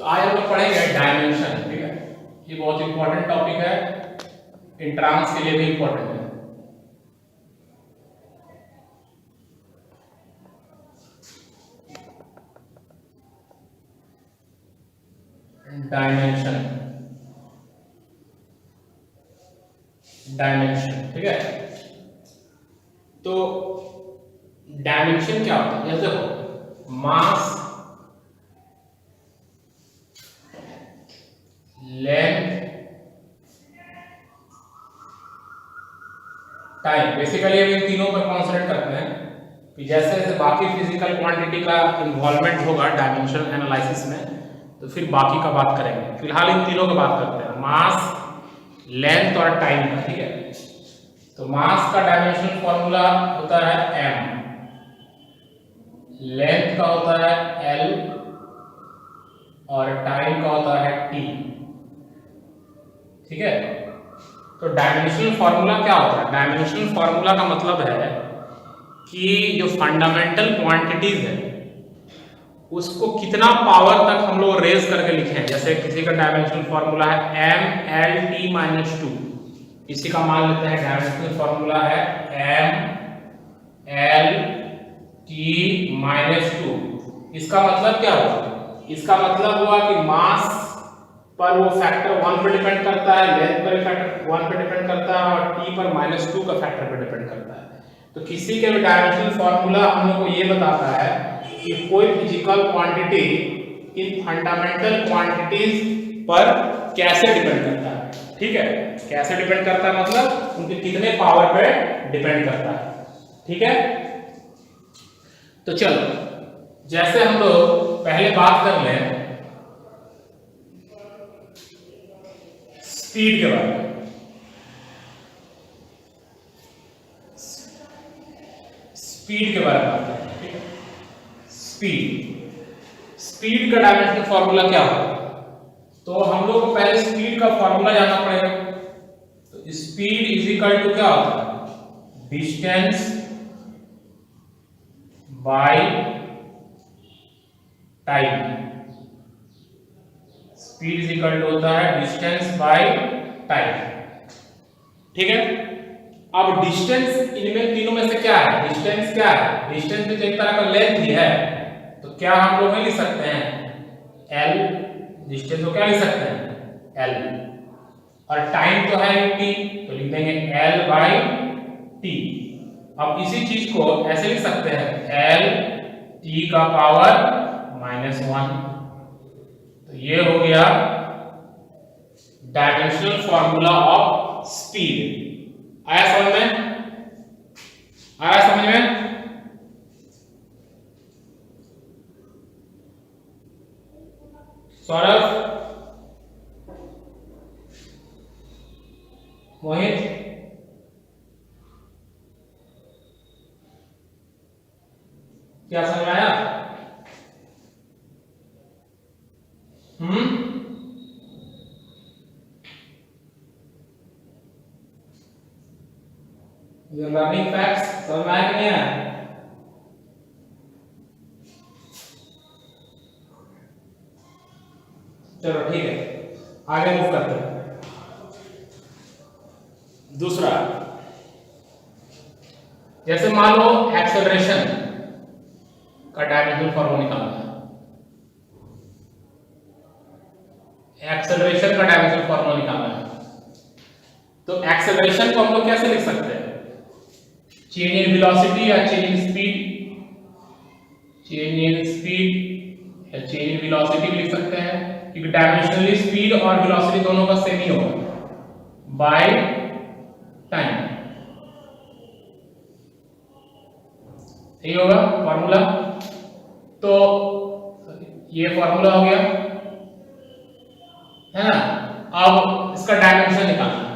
तो आज हम लोग पढ़ेंगे डायमेंशन। ठीक है, ये बहुत इंपॉर्टेंट टॉपिक है, एंट्रांस के लिए भी इंपॉर्टेंट है। डायमेंशन, डायमेंशन, ठीक है। तो डायमेंशन क्या होता है? जैसे देखो, मास, लेंथ, टाइम, बेसिकली हम इन तीनों पर कॉन्सेंट्रेट करते हैं कि जैसे जैसे बाकी फिजिकल क्वांटिटी का इन्वॉल्वमेंट होगा डायमेंशन एनालिसिस में, तो फिर बाकी का बात करेंगे। फिलहाल इन तीनों का बात करते हैं, मास, लेंथ और टाइम का। ठीक है, तो मास का डायमेंशन फॉर्मूला होता है m, लेंथ का होता है l और टाइम का होता है t। ठीक है, तो डायमेंशनल फॉर्मूला क्या होता है? डायमेंशनल फॉर्मूला का मतलब है कि जो फंडामेंटल क्वांटिटीज है उसको कितना पावर तक हम लोग रेज करके लिखे हैं। जैसे किसी का डायमेंशनल फॉर्मूला है m l t माइनस 2, इसी का मान लेते हैं डायमेंशनल फॉर्मूला है m l t माइनस 2। इसका मतलब क्या हुआ? इसका मतलब हुआ कि मास पर वो फैक्टर 1 पर डिपेंड करता है, लेंथ पर फैक्टर 1 पर डिपेंड करता है और t पर -2 का फैक्टर पर डिपेंड करता है। तो किसी के भी डायमेंशनल फॉर्मूला हम लोग को ये बताता है कि कोई physical quantity in fundamental quantities पर कैसे डिपेंड करता है। ठीक है, कैसे डिपेंड करता है मतलब उनके कितने पावर पे डिपेंड करता है। ठीक है, तो चलो जैसे हम लोग पहले बात कर लें स्पीड के बारे में। स्पीड के बारे में बात करते हैं। ठीक है, स्पीड का डायमेंशनल फॉर्मूला क्या होगा? तो हम लोग को पहले स्पीड का फॉर्मूला जानना पड़ेगा। तो स्पीड इज इक्वल टू क्या होता है? Distance by time. Speed is equal to होता है डिस्टेंस बाय टाइम। ठीक है, अब डिस्टेंस इनमें तीनों में से क्या है? डिस्टेंस क्या है? डिस्टेंस भी तो एक तरह का लेंथ ही है। तो क्या हम लोग लिख सकते हैं l, डिस्टेंस को क्या लिख सकते हैं l, और टाइम तो है t, तो लिख देंगे l बाई t। अब इसी चीज को ऐसे लिख सकते हैं l t का पावर -1। तो ये हो गया डायमेंशनल फॉर्मूला ऑफ स्पीड। आया समझ में? आया समझ में? सौरभ, मोहित, क्या समझ में आया? लर्निंग फैक्ट्स समझ में आया कि नहीं आया? चलो ठीक है, आगे मूव करते हैं। दूसरा, जैसे मान लो एक्सेलरेशन का डायमेंशनल फॉर्मूला निकालना है। एक्सेलरेशन का डायमेंशनल फॉर्मूला निकालना है, तो एक्सेलरेशन को हम लोग कैसे लिख सकते हैं? चेंज इन वेलोसिटी या change in speed, change in speed या चेंज इन वेलोसिटी लिख सकते हैं, क्योंकि डायमेंशनली स्पीड और वेलोसिटी दोनों का सेम ही होगा बाय टाइम। यही होगा फॉर्मूला। तो ये फॉर्मूला हो गया है ना। अब इसका डायमेंशन निकालना है,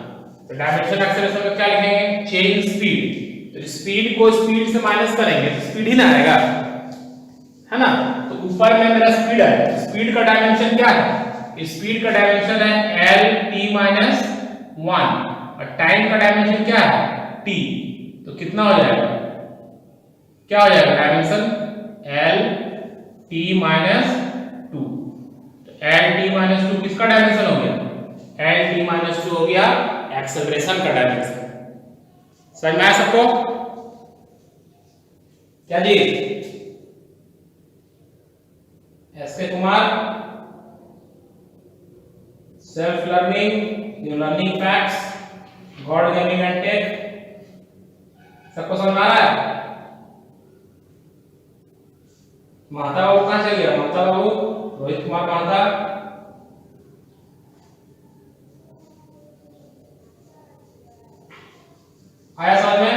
तो डायमेंशन एक्सेलरेशन में क्या लिखेंगे? Change speed. तो स्पीड को स्पीड से माइनस करेंगे तो स्पीड ही ना आएगा, है ना। तो ऊपर में मेरा स्पीड है, स्पीड का डायमेंशन क्या है? स्पीड का डायमेंशन है l t माइनस 1 और टाइम का डायमेंशन क्या है? t। तो कितना हो जाएगा? क्या हो जाएगा डायमेंशन? l t minus 2। तो एल टी माइनस टू किसका डायमेंशन हो गया? एल टी माइनस टू हो गया एक्सेलरेशन का डायमेंशन। समझ में आया सबको? क्या जी? S K Kumar, self learning, you learning facts, God giving and take, सबको समझ में आ रहा है? महता बाबू कहां चल गया? महता बाबू, रोहित कुमार महता, आया समझ में?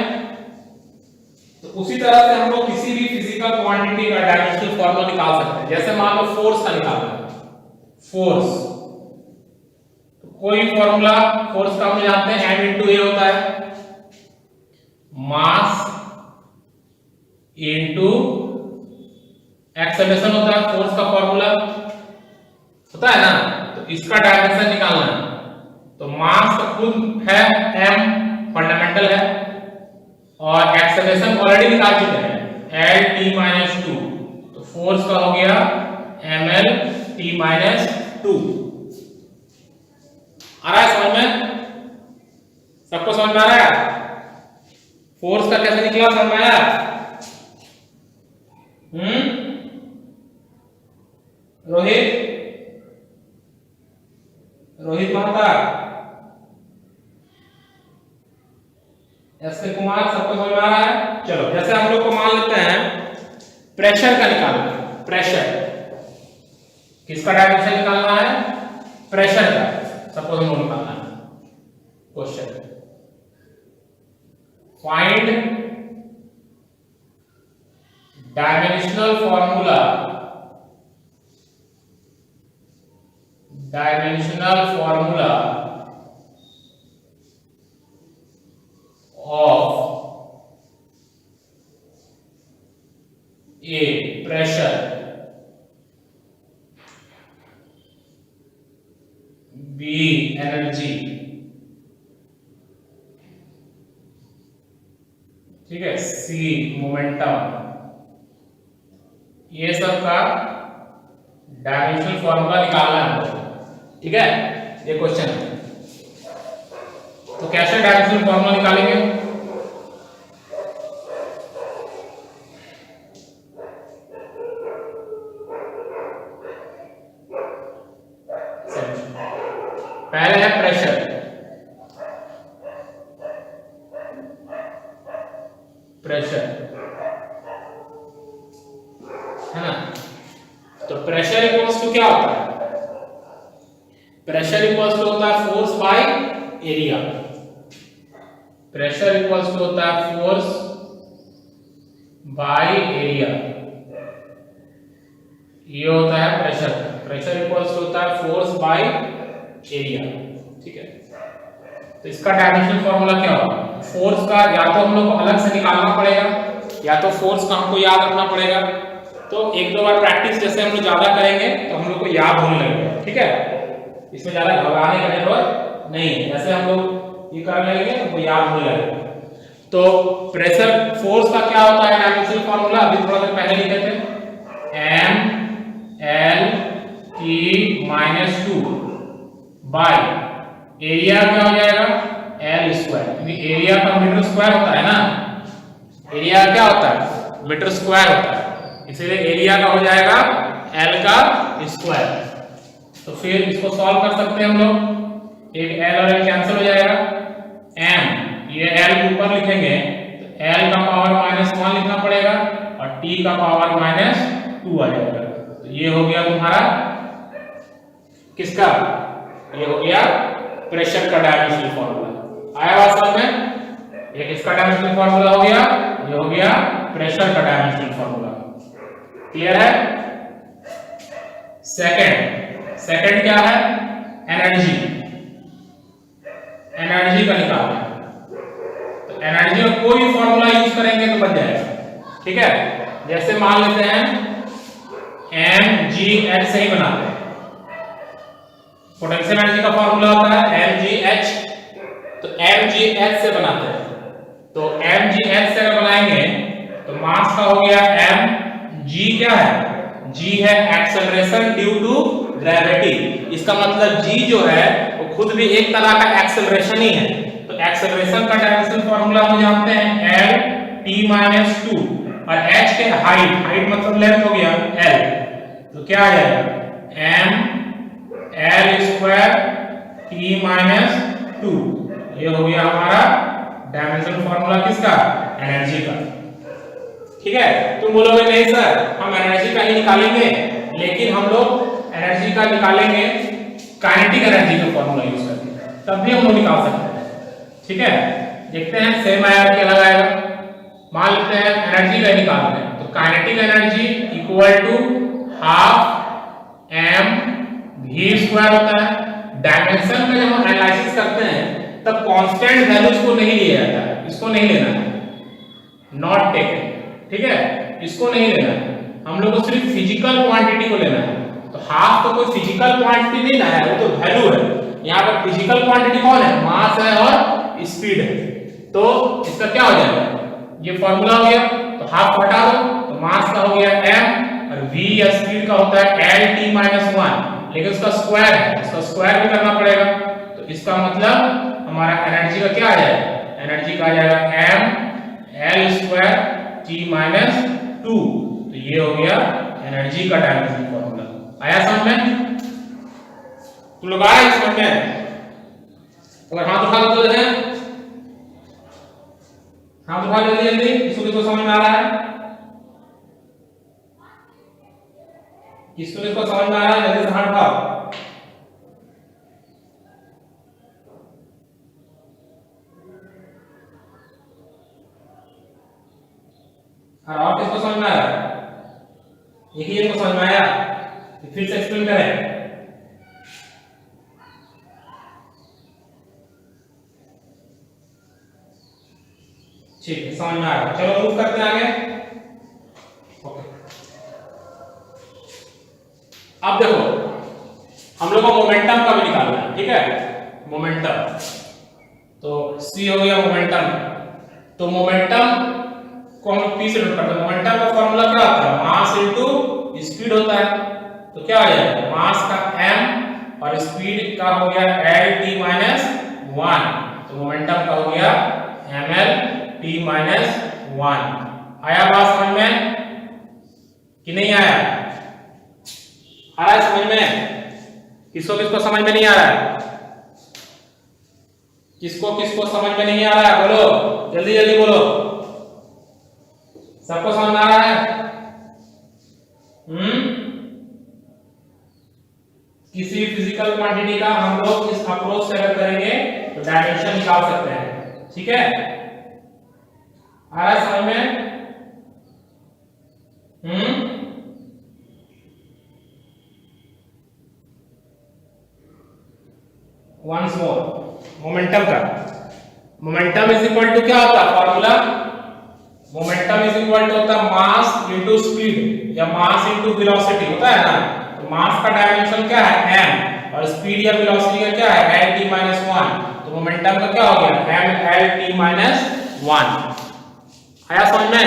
तो उसी तरह से हम लोग किसी भी फिजिकल क्वांटिटी का डायमेंशनल फॉर्मूला निकाल सकते हैं। जैसे मान लो फोर्स का निकालना है, फोर्स, तो कोई फॉर्मूला फोर्स का हम जानते हैं m इंटू ए होता है, मास इंटू एक्सेलरेशन होता है फोर्स का फॉर्मूला, होता है ना? तो इसका डायमेंशन निकालना है, तो मास का खुद है m, फंडामेंटल है, और एक्सेलरेशन ऑलरेडी निकाल चुके हैं एल टी माइनस टू, तो फोर्स का हो गया M L T minus two. आ रहा है समझ में? सबको समझ में आ रहा है? फोर्स का कैसे निकला, समझ में आया? रोहित, रोहित महता, एस के कुमार, सबको समझ में आ रहा है? चलो, जैसे हम लोग को मान लेते हैं प्रेशर का निकालना है। प्रेशर किसका डायमेंशन निकालना है? प्रेशर का, सपोज हम लोग निकालना है। Question, find dimensional formula, dimensional formula of a pressure, b energy, ठीक है, c मोमेंटम, ये सब का डायमेंशनल फॉर्मूला निकालना है। ठीक है, ये क्वेश्चन है। तो कैसे डायमेंशनल फॉर्मूला निकालेंगे? पहले है प्रेशर, प्रेशर है ना? तो प्रेशर इक्वल्स टू क्या होता है? प्रेशर इक्वल्स टू होता है force by area. Pressure equals to होता है फोर्स बाय एरिया, ये होता है प्रेशर। प्रेशर इक्वल्स टू होता है फोर्स बाय एरिया। ठीक है, तो इसका डायमेंशनल फॉर्मूला क्या होगा? फोर्स का या तो हम लोग को अलग से निकालना पड़ेगा, या तो फोर्स का हमको याद रखना पड़ेगा। तो एक दो बार प्रैक्टिस जैसे हम लोग ज्यादा करेंगे तो हम लोग को याद होने लगेगा। ठीक है, इसमें ज्यादा घबराने का जरूरत नहीं है। जैसे हम लोग ये कर लेंगे तो याद होने लगेगा। तो प्रेशर फोर्स का क्या होता है डायमेंशनल फॉर्मूला? अभी थोड़ा देर पहले लिखे थे, M L T minus two by area क्या हो जाएगा? एल स्क्वायर, क्योंकि एरिया का मीटर स्क्वायर होता है ना। एरिया क्या होता है? मीटर स्क्वायर होता है, इसलिए एरिया का हो जाएगा एल का स्क्वायर। तो फिर इसको सॉल्व कर सकते हैं हम लोग, एक एल और एल कैंसिल हो जाएगा। एम, ये एल के ऊपर लिखेंगे तो एल का पावर -1 लिखना पड़ेगा और टी का पावर -2 आ जाएगा। तो ये हो गया तुम्हारा किसका? ये हो गया प्रेशर का डायमेंशनल फॉर्मूला। आया बात समझ में? एक इसका डायमेंशनल फॉर्मूला हो गया, ये हो गया प्रेशर का डायमेंशनल फॉर्मूला। क्लियर है? सेकंड क्या है? एनर्जी, एनर्जी का निकालना है। तो एनर्जी का कोई भी फॉर्मूला यूज करेंगे तो बन जाएगा। ठीक है, जैसे मान लेते हैं mgh से ही बनाते हैं। पोटेंशियल एनर्जी का फॉर्मूला होता है mgh, तो mgh से बनाते हैं। तो mgh से अगर बनाएंगे तो मास का हो गया m, g क्या है? g है एक्सेलरेशन ड्यू टू ग्रेविटी। इसका मतलब g जो है वो खुद भी एक तरह का एक्सेलरेशन ही है। तो एक्सेलरेशन का डायमेंशन फार्मूला हम जानते हैं l t - 2 और h के हाइट मतलब लेंथ हो गया l, तो क्या आ जाएगा m l स्क्वायर t - 2। ये हो गया हमारा डायमेंशन फार्मूला किसका, एनर्जी का। ठीक है, तुम बोलोगे नहीं सर हम एनर्जी का ही निकालेंगे, लेकिन हम लोग एनर्जी का निकालेंगे काइनेटिक एनर्जी का फार्मूला यूज करके, तब भी हम लोग निकाल सकते हैं। ठीक है, देखते हैं सेम आया क्या लगाएगा। मान लेते हैं एनर्जी का निकाल रहे हैं, तो kinetic energy equal to half m v square होता है। डायमेंशन में जब हम एनालिसिस करते हैं तब कांस्टेंट वैल्यूज को नहीं लिया जाता है, इसको नहीं लेना है, नॉट टेकन। ठीक है, इसको नहीं लेना है, हम लोग को सिर्फ फिजिकल क्वांटिटी को लेना है। तो हाफ तो कोई फिजिकल क्वांटिटी नहीं ना है, वो तो वैल्यू है। यहाँ पर फिजिकल क्वांटिटी कौन है, मास है और स्पीड है। तो इसका क्या हो जाएगा, ये फॉर्मूला हो गया, तो हाफ हटा दो तो मास का हो गया m और v या स्पीड का होता है l t - 1, लेकिन उसका स्क्वायर है, उसका स्क्वायर भी करना पड़ेगा। तो इसका मतलब हमारा एनर्जी का क्या आ जाएगा, एनर्जी का आ जाएगा m l स्क्वायर t - 2। तो ये हो गया एनर्जी का डायमेंशन फॉर्मूला। आया समझ में, तुम लोग आए समझ में? अगर हाथ उठा दो तो देखें, हाथ उठा जल्दी जल्दी, किसको समझ में आ रहा है, किसको समझ में आ रहा है, जल्दी से हाथ उठाओ। और किसको समझ में आ रहा है, एक ही को समझ में आया, फिर से एक्सप्लेन करें। ठीक है, समझ में आ रहा है, चलो मूव करते हैं आगे। ओके, अब देखो हम लोग को मोमेंटम का भी निकालना है। ठीक है, मोमेंटम, तो c हो गया मोमेंटम। तो मोमेंटम को हम p से नोट करते हैं। मोमेंटम का फॉर्मूला क्या होता है, मास इनटू स्पीड होता है। तो क्या आ जाएगा, मास का m और स्पीड का हो गया l t - 1। तो मोमेंटम का हो गया ml t - 1। आया बात समझ में कि नहीं आया, आ रहा है समझ में? किसको किसको समझ में नहीं आ रहा है, किसको किसको समझ में नहीं आ रहा है, बोलो जल्दी जल्दी बोलो। सबको समझ में आ रहा है? किसी फिजिकल क्वांटिटी का हम लोग इस अप्रोच से अगर करेंगे तो डायमेंशन निकाल सकते हैं। ठीक है, आ रहा है समझ में? वंस मोर, मोमेंटम का मोमेंटम इज इक्वल टू क्या होता है formula, momentum is equal to होता है मास इनटू स्पीड या मास इनटू वेलोसिटी होता है ना। तो मास का डायमेंशन क्या है m और स्पीड या वेलोसिटी का क्या है l t - 1। तो मोमेंटम का क्या हो गया m l t - 1। आया समझ में?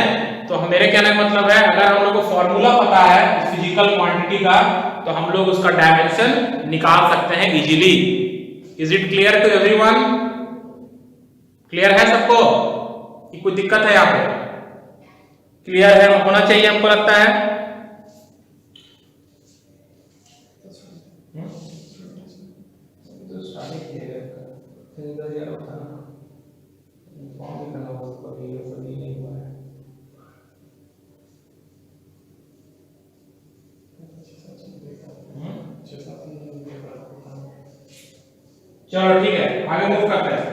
तो मेरे कहने का मतलब है अगर हम लोग को फॉर्मूला पता है फिजिकल क्वांटिटी का तो हम लोग उसका डायमेंशन निकाल सकते हैं easily. Is it clear to everyone? Clear है सबको कि कोई दिक्कत है यहाँ पे? क्लियर है, होना चाहिए हमको लगता है। चलो ठीक है, आगे मूव करते हैं।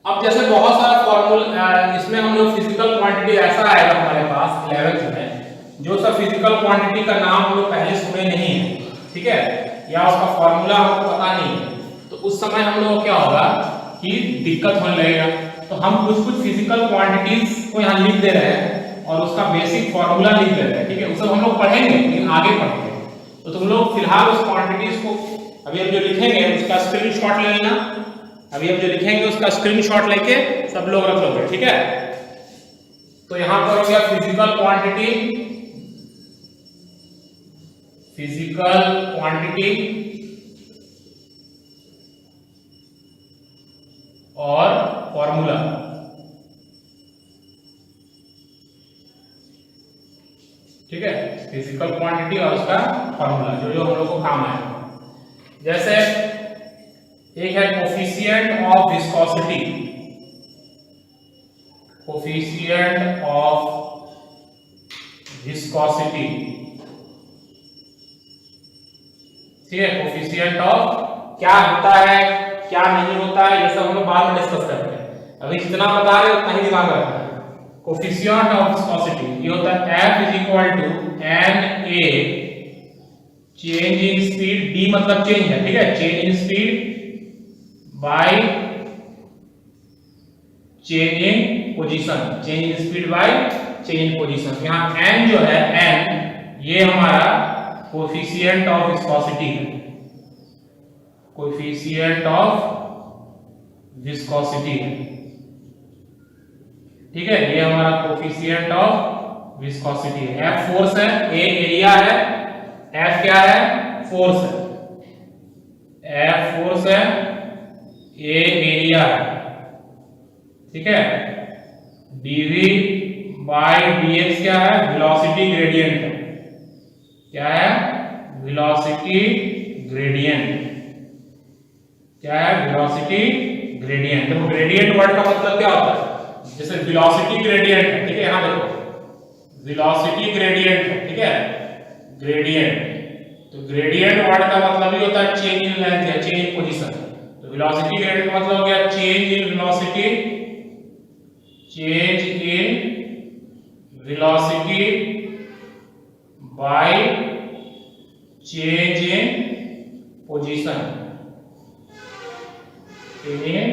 अब जैसे बहुत सारा फॉर्मूला इसमें हम लोग फिजिकल क्वांटिटी ऐसा आएगा हमारे पास 11th में जो सब फिजिकल क्वांटिटी का नाम हम लोग पहले सुने नहीं है, ठीक है, या उसका फॉर्मूला हमको पता नहीं है। तो उस समय हम लोग क्या होगा कि दिक्कत होने लगेगा। तो हम कुछ कुछ फिजिकल क्वांटिटीज को यहाँ लिख दे रहे हैं और उसका बेसिक फॉर्मूला लिख दे रहे हैं, ठीक है। उस सब हम लोग पढ़ेंगे लेकिन आगे पढ़ेंगे। तो तुम लोग फिलहाल उस क्वांटिटीज को अभी हम जो लिखेंगे उसका स्क्रीनशॉट ले लेना। अभी हम जो लिखेंगे उसका स्क्रीनशॉट लेके सब लोग रख लोगे, ठीक है। तो यहां पर हो गया फिजिकल क्वांटिटी, फिजिकल क्वांटिटी और फॉर्मूला। ठीक है, फिजिकल क्वांटिटी और उसका फॉर्मूला जो जो हम लोग को काम आए। जैसे एक है coefficient of viscosity, coefficient of viscosity. ठीक है, कोफिशिएंट ऑफ क्या होता है क्या नहीं होता है ये सब हम लोग बाद में डिस्कस करते हैं, अभी जितना बता रहे उतना ही दिमाग रखना है। कोफिशिएंट ऑफ विस्कोसिटी ये होता है F is equal to NA change in speed, D मतलब चेंज है, ठीक है, change in speed by change in position, change in speed by change in position. यहां N जो है N ये हमारा कोफिशिएंट ऑफ विस्कोसिटी है, कोफिशिएंट ऑफ विस्कोसिटी है। ठीक है, ये हमारा कोफिशिएंट ऑफ विस्कोसिटी है। F फोर्स है, A एरिया है, F क्या है फोर्स है, F फोर्स है, A एरिया है। ठीक है, dv बाय dx क्या है वेलोसिटी ग्रेडियंट है, क्या है वेलोसिटी ग्रेडियंट, क्या है वेलोसिटी ग्रेडियंट। देखो ग्रेडियंट वर्ड का मतलब क्या होता है, जैसे वेलोसिटी ग्रेडियंट है, ठीक है, यहां देखो वेलोसिटी ग्रेडियंट है, ठीक है, ग्रेडियंट। तो ग्रेडियंट वर्ड का मतलब ही होता है चेंज इन लेंथ या चेंज इन पोजीशन। तो वेलोसिटी ग्रेडियंट का मतलब हो गया change in velocity, change in velocity bye change in position, change in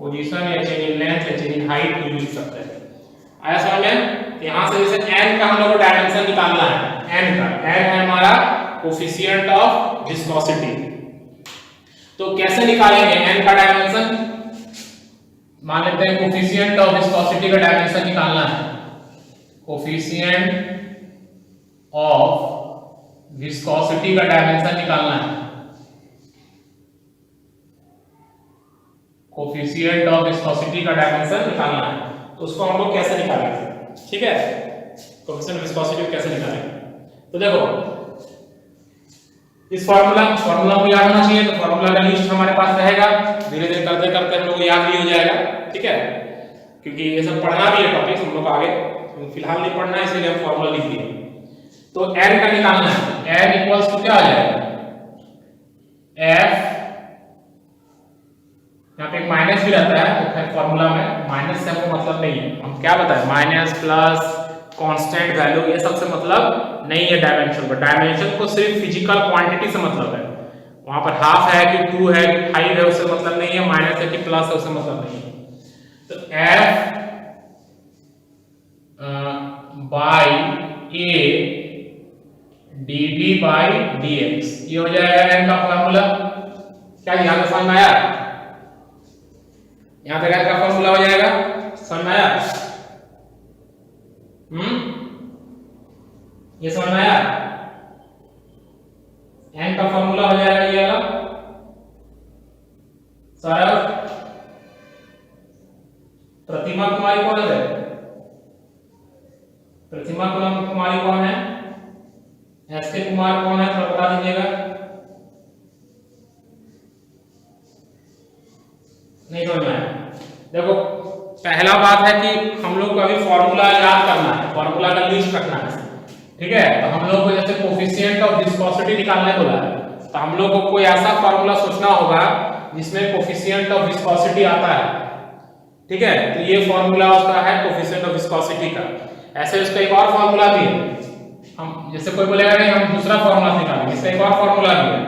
position या चेंज इन लेंथ या चेंज इन हाइट भी लिख सकते हैं। आया समझ में? यहां से जैसे n का हम लोग को डायमेंशन निकालना है, n का, n है हमारा कोफिशिएंट ऑफ विस्कोसिटी। तो कैसे निकालेंगे n का डायमेंशन? मान लेते हैं कोफिशिएंट ऑफ विस्कोसिटी का डायमेंशन निकालना है, कोफिशिएंट ऑफ विस्कोसिटी का डायमेंशन निकालना है, कोफिशिएंट ऑफ विस्कोसिटी का डायमेंशन निकालना है। तो उसको हम लोग कैसे निकालेंगे, ठीक है, कोफिशिएंट ऑफ विस्कोसिटी कैसे निकालेंगे? तो देखो इस फार्मूला को याद होना चाहिए, तो फार्मूला का लिस्ट हमारे पास रहेगा, धीरे धीरे करते करते हम लोग को याद भी हो जाएगा, ठीक है, क्योंकि ये सब पढ़ना भी है टॉपिक हम लोग आगे, तो फिलहाल नहीं पढ़ना है इसलिए हम फार्मूला लिख दिए। तो n का निकालना है, n इक्वल्स टू क्या आ जाएगा f, यहाँ पे एक माइनस भी रहता है तो खैर फार्मूला में माइनस से हमको मतलब नहीं है, हम क्या बताएं माइनस प्लस कांस्टेंट वैल्यू ये सब से मतलब नहीं है डायमेंशन पर, डायमेंशन को सिर्फ फिजिकल क्वांटिटी से मतलब है। वहां पर हाफ है कि 2 है कि 5 है उससे मतलब नहीं है, माइनस है कि प्लस है उससे मतलब नहीं है। तो f by a dv by dx ये हो जाएगा n का फार्मूला। क्या यहां समझ में आया? यहां तक n का फार्मूला हो जाएगा, समझ में आया? ये समझ में आया? n का फार्मूला हो जाएगा ये वाला सौरभ। प्रतिमा कुमारी कौन है? प्रतिमा कुमारी कौन है? एस के कुमार कौन है, थोड़ा बता दीजिएगा। नहीं समझ में आया? देखो पहला बात है कि हम लोग को अभी फॉर्मूला याद करना है, फॉर्मूला का लिस्ट रखना है, ठीक है। तो हम लोग को जैसे कोफिशिएंट ऑफ विस्कोसिटी निकालने बोला है, तो हम लोग को कोई ऐसा फॉर्मूला सोचना होगा जिसमें कोफिशिएंट ऑफ विस्कोसिटी आता है, ठीक है। तो ये फॉर्मूला उसका है कोफिशिएंट ऑफ विस्कोसिटी का। ऐसे उसका एक और फॉर्मूला भी है, हम जैसे कोई बोलेगा नहीं हम दूसरा फॉर्मूला निकालेंगे, इसका एक और फॉर्मूला भी है,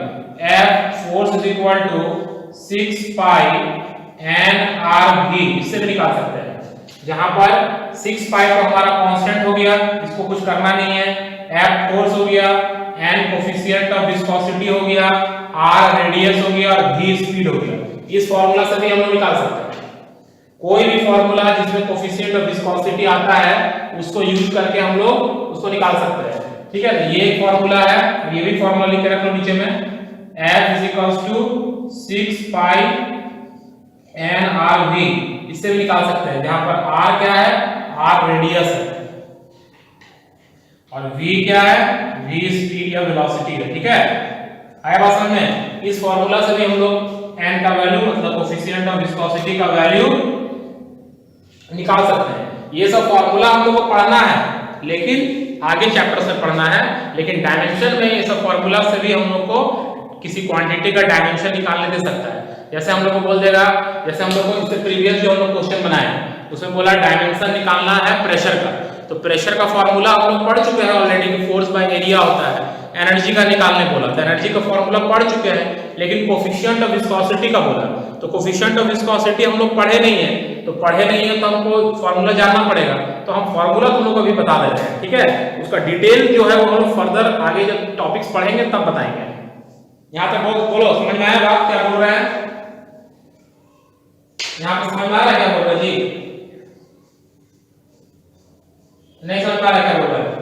F force is equal to 6 pi nRV, इससे भी निकाल सकते हैं। जहां पर 6 पाई तो हमारा कांस्टेंट हो गया, इसको कुछ करना नहीं है, F फोर्स हो गया, n कोफिशिएंट ऑफ विस्कोसिटी हो गया, R रेडियस हो गया और V स्पीड हो गया। इस फार्मूला से भी हम लोग निकाल सकते हैं। कोई भी फार्मूला जिसमें कोफिशिएंट ऑफ विस्कोसिटी आता है उसको यूज करके हम लोग उसको निकाल सकते हैं, ठीक है, तो ये एक फॉर्मूला है, ये भी फॉर्मूला लिख के रख लो नीचे में, F is equals to 6 pi n r v, इससे भी निकाल सकते हैं, जहां पर r क्या है, r रेडियस है और v क्या है, v स्पीड या वेलोसिटी है। ठीक है, आया बात समझ में? इस फॉर्मूला से भी हम लोग n का वैल्यू मतलब कोफिशिएंट ऑफ विस्कोसिटी का वैल्यू निकाल सकते हैं। ये सब फॉर्मूला हम लोग को पढ़ना है, लेकिन आगे चैप्टर से पढ़ना है, लेकिन डायमेंशन में ये सब फॉर्मूला से भी हम लोग को किसी क्वांटिटी का डायमेंशन निकालने दे सकता है। जैसे हम लोग को बोल देगा, जैसे हम लोग को इससे प्रीवियस जो हम लोग क्वेश्चन बनाए उसमें बोला डायमेंशन निकालना है प्रेशर का, तो प्रेशर का फॉर्मूला हम लोग पढ़ चुके हैं ऑलरेडी कि फोर्स बाय एरिया होता है। एनर्जी का निकालने बोला तो एनर्जी का फॉर्मूला पढ़ चुके हैं, लेकिन कोफिशिएंट ऑफ विस्कोसिटी का बोला तो कोफिशिएंट ऑफ विस्कोसिटी हम लोग पढ़े नहीं है, तो पढ़े नहीं है तो हमको फॉर्मूला जानना पड़ेगा, तो हम फॉर्मूला तुम लोग को अभी बता देते हैं। ठीक है, उसका डिटेल जो है वो हम लोग फर्दर आगे जब टॉपिक्स पढ़ेंगे तब बताएंगे। यहां तक बोलो, समझ में आया बात क्या बोल रहे हैं? यहां पर समझ में आ रहा है क्या बोल रहे जी? नहीं समझ में आ रहा है क्या बोल रहे हैं?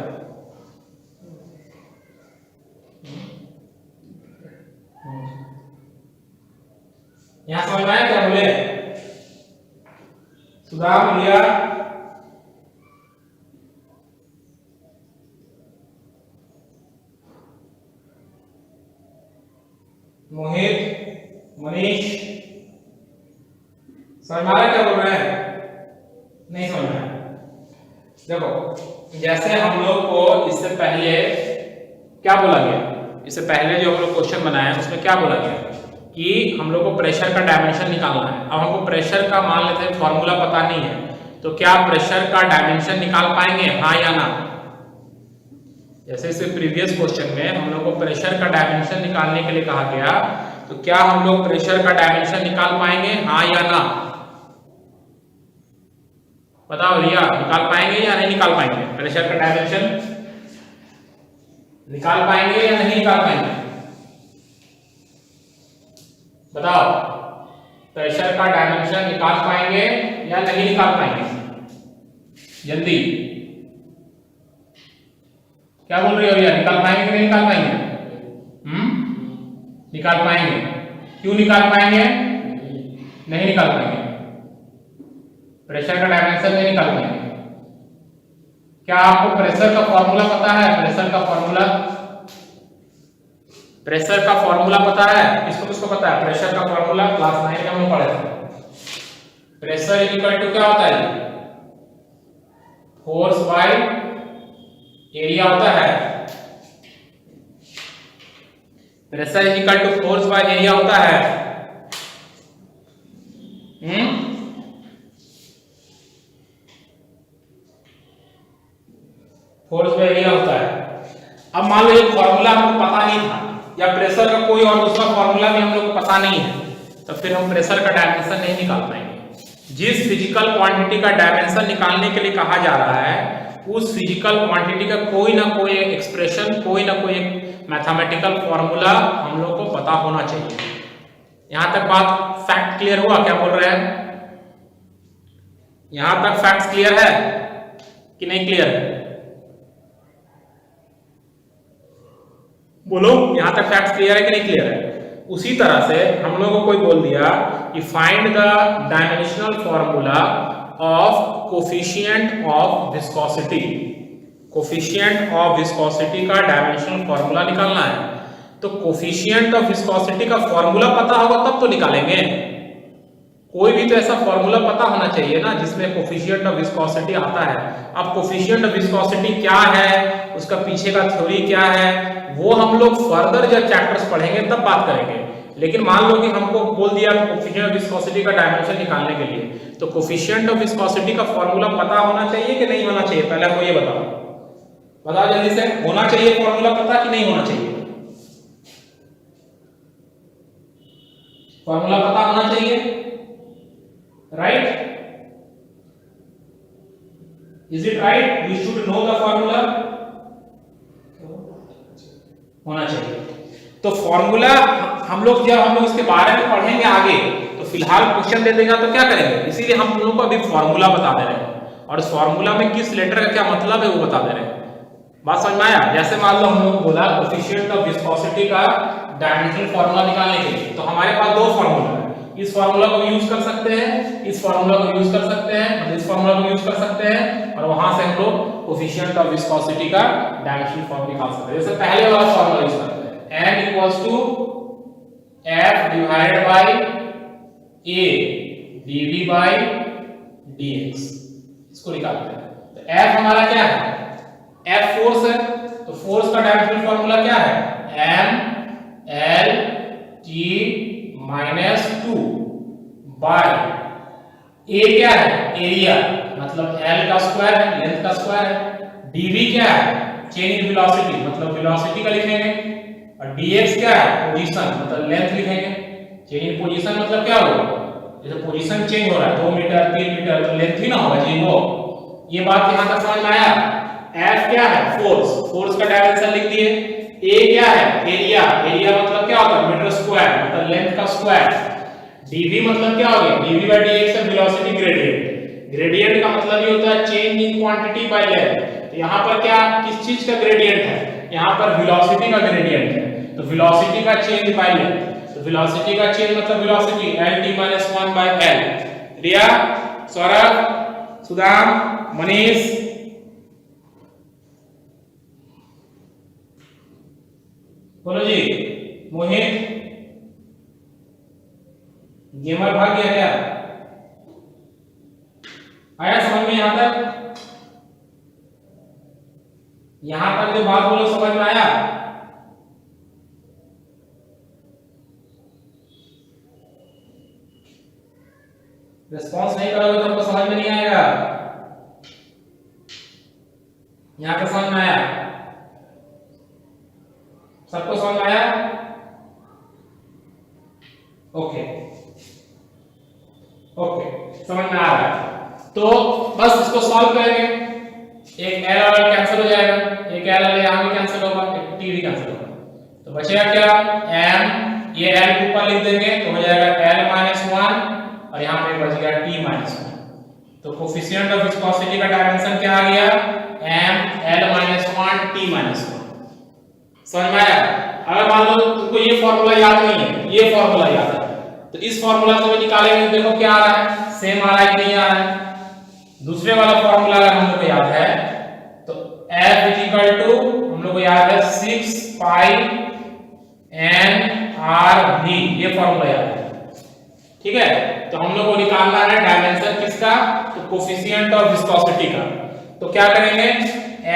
यहां समझ में आया क्या बोले? सुधार लिया, मोहित, मनीष, समझ में आ रहा है क्या बोल रहे हैं? नहीं समझ में आया? देखो, जैसे हम लोग को इससे पहले क्या बोला गया, इससे पहले जो हम लोग क्वेश्चन बनाए उसमें क्या बोला गया कि हम लोग को प्रेशर का डायमेंशन निकालना है। अब हमको प्रेशर का मान लेते हैं फॉर्मूला पता नहीं है, तो क्या प्रेशर का डायमेंशन निकाल पाएंगे, हाँ या ना? जैसे इसे प्रीवियस क्वेश्चन में हम लोग को प्रेशर का डायमेंशन निकालने के लिए कहा गया, तो क्या हम लोग प्रेशर का डायमेंशन निकाल पाएंगे, हाँ या ना? बताओ रिया, निकाल पाएंगे या नहीं निकाल पाएंगे? प्रेशर का डायमेंशन निकाल पाएंगे या नहीं निकाल पाएंगे? बताओ, प्रेशर का डायमेंशन निकाल पाएंगे या नहीं निकाल पाएंगे? जल्दी, क्या बोल रही हो रिया, निकाल पाएंगे कि नहीं निकाल पाएंगे? निकाल पाएंगे। क्यों निकाल पाएंगे? नहीं निकाल पाएंगे, प्रेशर का डायमेंशन नहीं निकाल पाएंगे। क्या आपको प्रेशर का फॉर्मूला पता है? प्रेशर का फॉर्मूला, प्रेशर का फॉर्मूला पता है? किसको किसको पता है प्रेशर का फॉर्मूला? क्लास 9 में हम लोग पढ़े थे। प्रेशर इज इक्वल टू क्या होता है? फोर्स बाय एरिया होता है। Pressure is equal to force by area होता है। फोर्स बाय एरिया होता है। अब मान लो ये फॉर्मूला हमको पता नहीं था, या प्रेशर का कोई और दूसरा फॉर्मूला भी हम लोग को पता नहीं है, तो फिर हम प्रेशर का डायमेंशन नहीं निकाल पाएंगे। जिस फिजिकल क्वांटिटी का डायमेंशन निकालने के लिए कहा जा रहा है, उस फिजिकल क्वांटिटी का कोई ना कोई एक्सप्रेशन, कोई ना कोई मैथमेटिकल फॉर्मूला हम लोग को पता होना चाहिए। यहां तक बात फैक्ट क्लियर हुआ? क्या बोल रहे हैं? यहां तक फैक्ट क्लियर है कि नहीं क्लियर है? बोलो, यहां तक फैक्ट क्लियर है कि नहीं क्लियर है? उसी तरह से हम लोगों को कोई बोल दिया कि find the dimensional formula of coefficient of viscosity. Coefficient of viscosity का डायमेंशनल फॉर्मूला निकालना है, तो कोफिशिएंट ऑफ विस्कोसिटी का फॉर्मूला पता होगा तब तो निकालेंगे। कोई भी तो ऐसा फॉर्मूला पता होना चाहिए ना जिसमें कोफिशिएंट ऑफ विस्कोसिटी आता है। अब कोफिशिएंट ऑफ विस्कोसिटी क्या है, उसका पीछे का थ्योरी क्या है, वो हम लोग फर्दर जब चैप्टर्स पढ़ेंगे तब बात करेंगे। लेकिन मान लो कि हमको बोल दिया कोफिशिएंट ऑफ विस्कोसिटी का डायमेंशन निकालने के लिए, तो कोफिशिएंट ऑफ विस्कोसिटी का फॉर्मूला पता होना चाहिए कि नहीं होना चाहिए? पहले हमको ये बताओ, बताओ जल्दी से, होना चाहिए फॉर्मूला पता कि नहीं होना चाहिए? फॉर्मूला पता होना चाहिए, right? Is it right? We should know the formula, होना चाहिए। तो फॉर्मूला हम लोग जब हम लोग इसके बारे में पढ़ेंगे आगे, तो फिलहाल क्वेश्चन दे देगा तो क्या करेंगे, इसीलिए हम लोगों को अभी फॉर्मूला बता दे रहे हैं, और इस फॉर्मूला में किस लेटर का क्या मतलब है वो बता दे रहे हैं। बात समझ में आया? जैसे मान लो हम लोग बोला कोफिशिएंट ऑफ विस्कोसिटी का डायमेंशनल फार्मूला निकालने के लिए, तो हमारे पास दो फार्मूला है। इस फार्मूला को यूज कर सकते हैं, इस फार्मूला को यूज कर सकते हैं, मतलब इस फार्मूला को यूज कर सकते हैं, और वहां से हम लोग कोफिशिएंट ऑफ विस्कोसिटी का डायमेंशनल फार्मूला निकाल सकते हैं। जैसे पहले वाला फार्मूला यूज करते हैं, n equals to f divided by a dv by dx, इसको निकालते हैं। तो f हमारा क्या है? F फोर्स है, तो फोर्स का डायमेंशनल फार्मूला क्या है? m l t minus 2 by a क्या है? एरिया, मतलब l का स्क्वायर है, लेंथ का स्क्वायर है। dv क्या है? चेंज इन वेलोसिटी, मतलब वेलोसिटी का लिखेंगे, और dx क्या है? पोजीशन, मतलब लेंथ लिखेंगे। चेंज इन पोजीशन मतलब क्या होगा? जैसे पोजीशन चेंज हो रहा है 2 मीटर 3 मीटर, तो लेंथ ही ना होगा जी वो। ये बात यहां तक समझ में आया? F क्या है? फोर्स, फोर्स का डायमेंशन लिख दिए। A क्या है? एरिया, एरिया मतलब क्या होता है? मीटर स्क्वायर, मतलब लेंथ का स्क्वायर। dv मतलब क्या हो गया? dv by dx है वेलोसिटी ग्रेडियंट। ग्रेडियंट का मतलब ये होता है change in quantity by length. तो यहां पर क्या, किस चीज का ग्रेडियंट है? यहां पर वेलोसिटी का ग्रेडियंट है, तो वेलोसिटी का चेंज बाय लेंथ। तो वेलोसिटी का चेंज मतलब वेलोसिटी lt - 1 by l। रिया, सौरभ, सुदाम, मनीष, बोलो जी। मोहित, गेमर भाग गया क्या? आया समझ में यहां तक? यहां तक जो बात बोलो समझ में आया? रिस्पॉन्स नहीं करोगे तो हमको समझ में नहीं आएगा। यहां पे समझ में आया? सबको समझ में आया? ओके ओके, समझ में आ रहा है। तो बस इसको सॉल्व करेंगे, एक l और l कैंसिल हो जाएगा, एक l l यहां भी कैंसिल होगा, एक t भी कैंसिल होगा, तो बचेगा क्या? m, ये l को ऊपर लिख देंगे तो हो जाएगा l - 1, और यहां पे बच गया t - 1। तो कोफिशिएंट ऑफ विस्कोसिटी का डायमेंशन क्या आ गया? m l - 1 t - 1। समझ में आया? अगर मान लो तुमको ये फार्मूला याद नहीं है, ये फार्मूला याद है, तो इस फार्मूला से निकालेंगे, देखो क्या आ रहा है, सेम आ रहा है कि नहीं आ रहा है। दूसरे वाला फार्मूला अगर हम लोग को याद है तो F हम लोग को याद है 6 पाई n r v, ये फार्मूला याद है, ठीक है। तो हम लोग को निकालना है डायमेंशन किसका? तो कोफिशिएंट ऑफ विस्कोसिटी का। तो क्या करेंगे?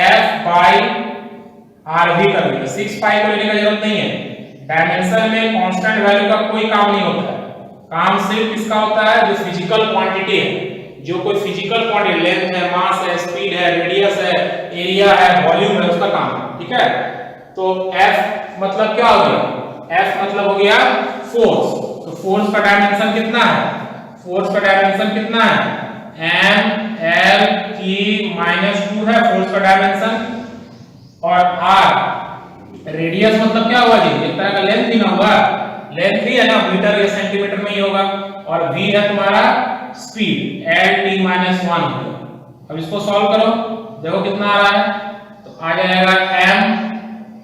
F बाई RV कर देंगे। 6 पाई को लेने का जरूरत नहीं है, डायमेंशन में कांस्टेंट वैल्यू का कोई काम नहीं होता है। काम सिर्फ किसका होता है? जो फिजिकल क्वांटिटी है, जो कोई फिजिकल क्वांटिटी, लेंथ है, मास है, स्पीड है, रेडियस है, एरिया है, वॉल्यूम है, उसका काम है, ठीक है। तो F मतलब क्या हो गया? F मतलब हो गया फोर्स। तो फोर्स का डायमेंशन कितना है? फोर्स का डायमेंशन कितना है? m l t - 2 है फोर्स का डायमेंशन, और r रेडियस मतलब क्या हुआ जी? एक तरह का लेंथ ही ना हुआ, लेंथ ही है ना, मीटर या सेंटीमीटर में ही होगा, और v है तुम्हारा स्पीड l t - 1 होगा। अब इसको सॉल्व करो, देखो कितना आ रहा है, तो आ जाएगा m,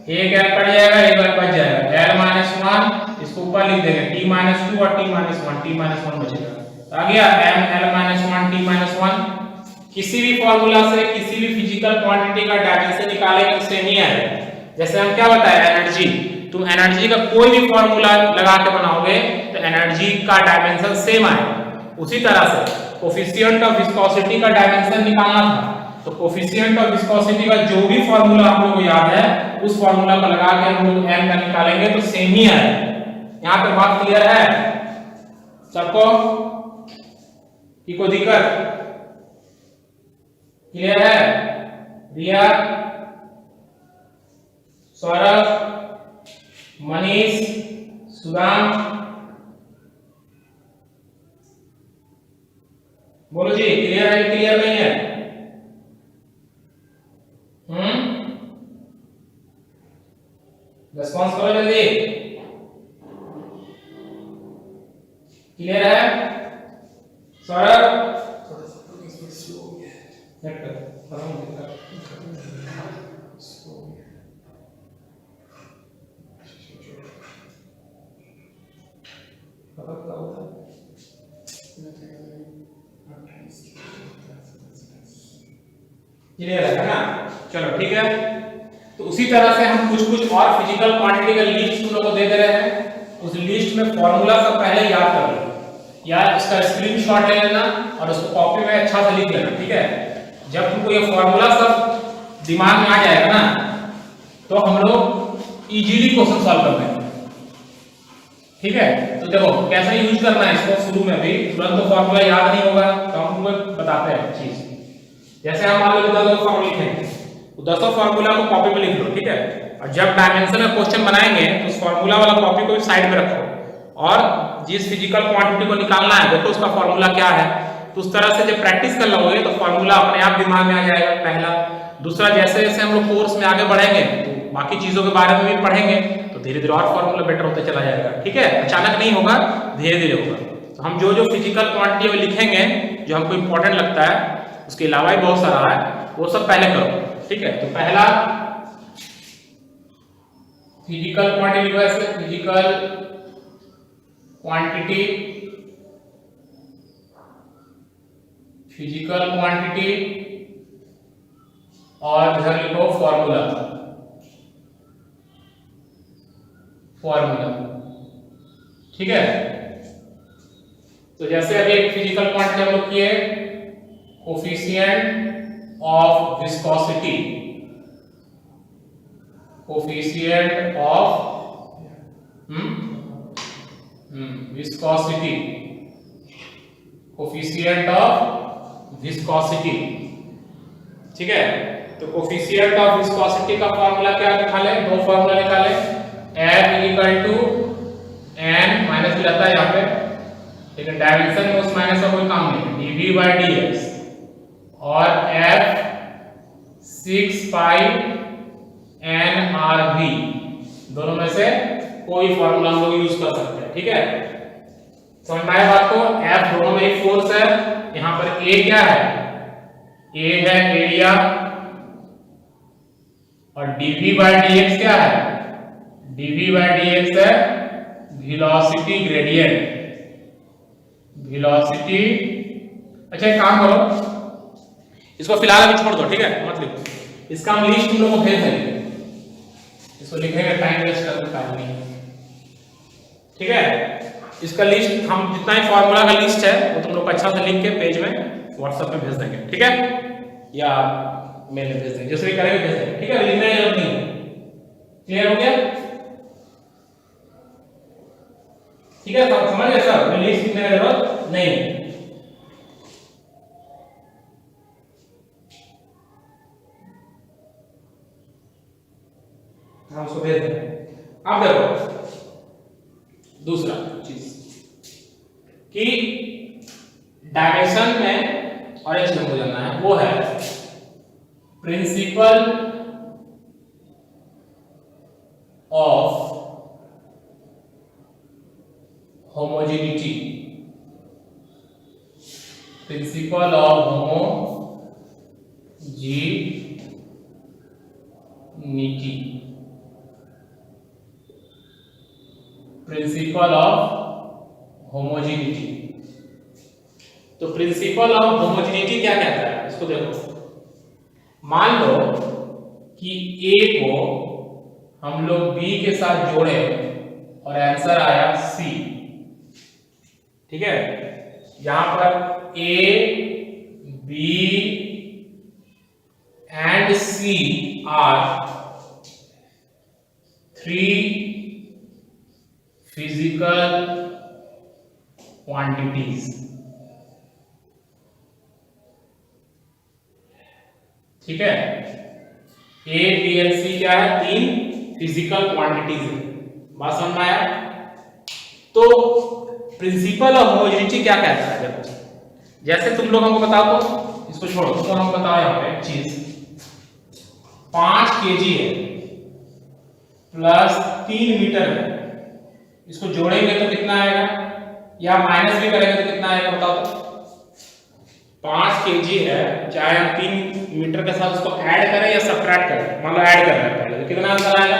एक l कट जाएगा, एक l बच जाएगा, l - 1, इसको ऊपर लिख देंगे t - 2 और t - 1, t - 1 बचेगा, तो आ गया m l - 1 t - 1। किसी भी फार्मूला से किसी भी फिजिकल क्वांटिटी का डायमेंशन निकालेंगे तो सेम ही आएगा। जैसे हम क्या बताया, एनर्जी, तुम एनर्जी का कोई भी फार्मूला लगा के बनाओगे तो एनर्जी का डायमेंशन सेम आएगा। उसी तरह से कोफिशिएंट ऑफ विस्कोसिटी का डायमेंशन निकालना था, तो कोफिशिएंट ऑफ विस्कोसिटी का जो भी फार्मूला हम लोग को याद है, उस फार्मूला को लगा के हम लोग m का निकालेंगे तो सेम ही आएगा। यहां पे बात क्लियर है सबको? कि कोई दिक्कत? क्लियर है? रिया, सौरभ, मनीष, सुदाम, बोलो जी, क्लियर है कि क्लियर नहीं है? रिस्पॉन्स करो जल्दी। क्लियर है? सौरभ, क्लियर है ना? चलो ठीक है। तो उसी तरह से हम कुछ कुछ और फिजिकल क्वांटिटी का लिस्ट तुम लोग को दे दे रहे हैं। उस लिस्ट में फॉर्मूला सब पहले याद कर लो, या इसका स्क्रीनशॉट ले लेना और उसको कॉपी में अच्छा से लिख लेना, ठीक है? जब तुमको ये फॉर्मूला सब दिमाग में आ जाएगा ना, तो हम लोग इजीली क्वेश्चन सॉल्व कर देंगे, ठीक है? तो देखो कैसे यूज करना है इसको। शुरू में भी तुरंत तो फॉर्मूला याद नहीं होगा, तो हम तुमको बताते हैं चीज। जैसे हम मान लो 10 फॉर्मूला लिखेंगे, तो 10 फॉर्मूला को कॉपी में लिख लो, ठीक है? और जब डायमेंशन में क्वेश्चन बनाएंगे तो उस फॉर्मूला वाला कॉपी को साइड में रखो, और जिस फिजिकल क्वांटिटी को निकालना है देखो उसका फॉर्मूला क्या है। तो उस तरह से जब प्रैक्टिस कर लोगे तो फॉर्मूला अपने आप दिमाग में आ जाएगा, पहला। दूसरा, जैसे जैसे हम लोग कोर्स में आगे बढ़ेंगे तो बाकी चीजों के बारे में भी पढ़ेंगे, तो धीरे धीरे और फॉर्मूला बेटर होते चला जाएगा, ठीक है? अचानक नहीं होगा, धीरे धीरे होगा। तो हम जो जो फिजिकल क्वांटिटी में लिखेंगे, जो हमको इंपॉर्टेंट लगता है, उसके अलावा भी बहुत सारा है, वो सब पहले करो, ठीक है? तो पहला फिजिकल क्वांटिटी लिखो ऐसे, फिजिकल क्वांटिटी, फिजिकल क्वांटिटी, और इधर लिखो फॉर्मूला, फॉर्मूला, ठीक है? तो जैसे अभी एक फिजिकल क्वांटिटी हम लोग किए, coefficient of viscosity, coefficient of viscosity, coefficient of viscosity, ठीक है? तो कोफिशिएंट ऑफ विस्कोसिटी का फॉर्मूला क्या निकाले? दो फॉर्मूला निकाले, F equal to n minus भी रहता है यहाँ पे, लेकिन डायमेंशन में उस माइनस का कोई काम नहीं है, dv by dx, और F 6 पाई n RV, दोनों में से कोई फॉर्मूला हम लोग यूज कर सकते हैं, ठीक है? समझ में आया बात को? F दोनों में एक फोर्स है, यहाँ पर A क्या है? A है एरिया, और dv by dx क्या है? dv by dx है वेलोसिटी ग्रेडियंट, वेलोसिटी। अच्छा एक काम करो, इसको फिलहाल अभी छोड़ दो, ठीक है? मत लिखो, इसका हम लिस्ट तुम लोग को भेज देंगे, इसको लिखेंगे, टाइम वेस्ट करने का नहीं, ठीक है? इसका लिस्ट हम जितना ही फॉर्मूला का लिस्ट है वो तुम लोग अच्छा से लिख के पेज में व्हाट्सएप पे भेज देंगे, ठीक है? या मेल में भेज देंगे, जैसे भी करेंगे भेज देंगे, ठीक है? लिखने की जरूरत नहीं है, क्लियर हो गया? ठीक है, समझ गए सर? लिस्ट लिखने की जरूरत नहीं है। हम उसको भेज देंगे। अब देखो दूसरा चीज कि डायमेंशन में और एक चीज हमको जानना है, वो है principle of homogeneity, principle of homogeneity, principle of homogeneity. तो प्रिंसिपल ऑफ होमोजेनिटी क्या कहता है, इसको देखो। मान लो कि A को हम लोग B के साथ जोड़े और आंसर आया C, ठीक है? यहां पर A, B and C are 3 physical quantities, ठीक है? A, B और C क्या है? 3 फिजिकल क्वांटिटीज है। बात समझ में आया? तो प्रिंसिपल ऑफ होमोजेनिटी क्या कहता है? देखो जैसे तुम लोग हमको बताओ, तो इसको छोड़ो, तो हमको बताओ यहाँ पे चीज 5 kg है प्लस 3 मीटर है, इसको जोड़ेंगे तो कितना आएगा, या माइनस भी करेंगे तो कितना आएगा बताओ? तो 5 kg है, चाहे हम 3 मीटर के साथ उसको ऐड करें या सब्ट्रैक्ट करें, मान लो ऐड कर रहे हैं पहले, तो कितना आंसर आएगा?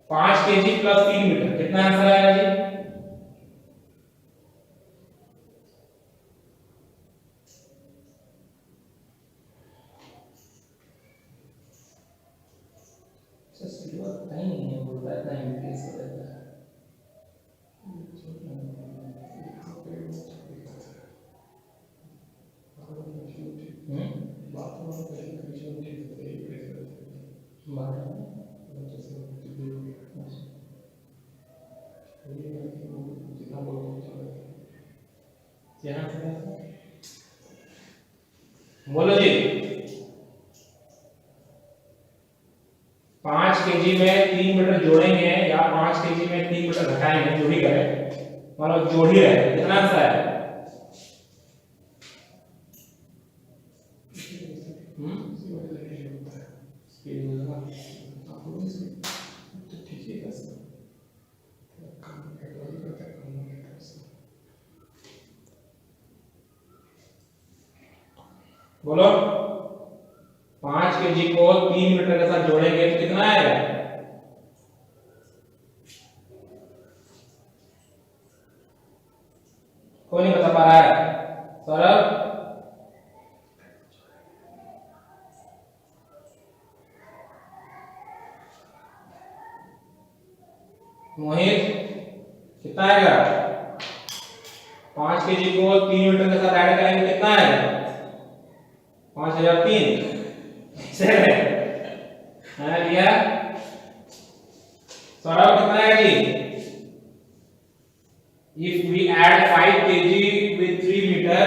5 kg प्लस 3 मीटर, कितना आंसर आएगा जी? बोलो जी, 5 kg में 3 मीटर जोड़ेंगे या 5 kg में 3 मीटर घटाएंगे, जो भी करें, मतलब जोड़ ही रहे, कितना आंसर है? बोलो, 5 kg को 3 मीटर के साथ जोड़ेंगे तो कितना आएगा? कोई नहीं बता पा रहा है? सौरभ, मोहित, कितना आएगा? 5 kg को 3 मीटर के साथ ऐड करेंगे कितना आएगा? 5003 लिया। सौरभ, कितना है जी? If we add 5 kg with 3 meter,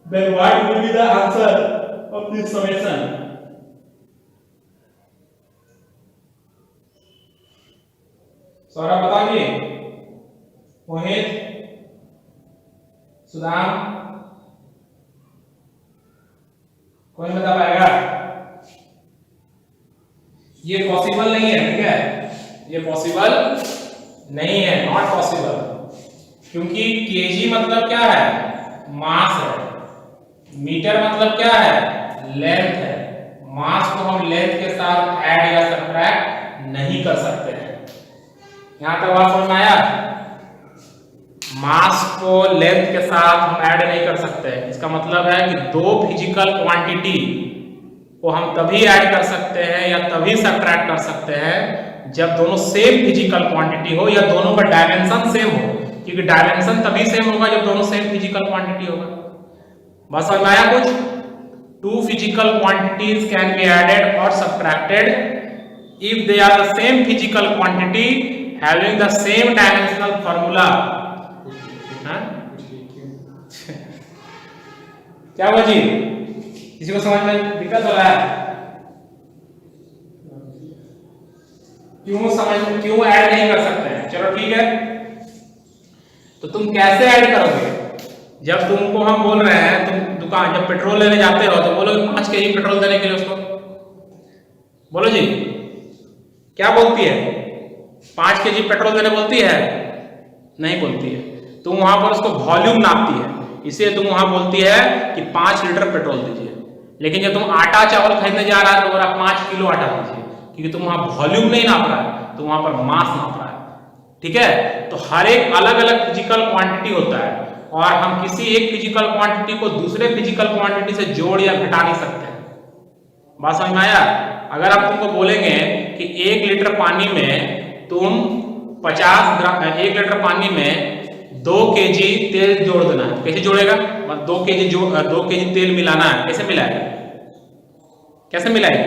then what will be the answer of this summation? Saurabh बताइए, मोहित, सुदाम, कोई बता पाएगा? ये पॉसिबल नहीं है, ठीक है, ये पॉसिबल नहीं है, नॉट पॉसिबल, क्योंकि केजी मतलब क्या है? मास है, मीटर मतलब क्या है? लेंथ है। मास को हम लेंथ के साथ ऐड या सब्ट्रैक्ट नहीं कर सकते हैं। यहां तक बात समझ में आया? मास को लेंथ के साथ हम ऐड नहीं कर सकते। इसका मतलब है कि दो फिजिकल क्वांटिटी को हम तभी ऐड कर सकते हैं या तभी सब्ट्रैक्ट कर सकते हैं जब दोनों सेम फिजिकल क्वांटिटी हो या दोनों का डायमेंशन सेम हो, क्योंकि डायमेंशन तभी सेम होगा जब दोनों सेम फिजिकल क्वांटिटी होगा। बस समझ में आया कुछ? Two physical quantities can be added और subtracted if they are the same physical quantity having the same dimensional formula. क्या हुआ जी? किसी को समझ में दिक्कत हो रहा है? क्यों ऐड नहीं कर सकते हैं? चलो ठीक है, तो तुम कैसे ऐड करोगे? जब तुमको हम बोल रहे हैं, तुम दुकान जब पेट्रोल लेने जाते हो तो बोलोगे 5 kg पेट्रोल देने के लिए उसको, बोलो जी, क्या बोलती है? 5 kg पेट्रोल देने बोलती है? नहीं बोलती है। तुम वहां पर उसको वॉल्यूम नापती है, इसलिए तुम वहां बोलती है कि 5 लीटर पेट्रोल दीजिए। लेकिन जब तुम आटा चावल खरीदने जा रहा है तो बोल रहा 5 किलो आटा दीजिए, क्योंकि तुम वहां वॉल्यूम नहीं नाप रहा है, तुम वहां पर मास नाप रहा है। ठीक है, तो हर एक अलग अलग फिजिकल क्वांटिटी होता है और हम किसी एक फिजिकल क्वांटिटी को दूसरे फिजिकल क्वांटिटी से जोड़ या घटा नहीं सकते। बात समझ में आया? अगर हम तुमको बोलेंगे कि 1 लीटर पानी में तुम 50 ग्राम, 1 लीटर पानी में 2 kg तेल जोड़ देना है, कैसे जोड़ेगा? 2 kg तेल मिलाना है, कैसे मिलाएगा? कैसे मिलाएगा?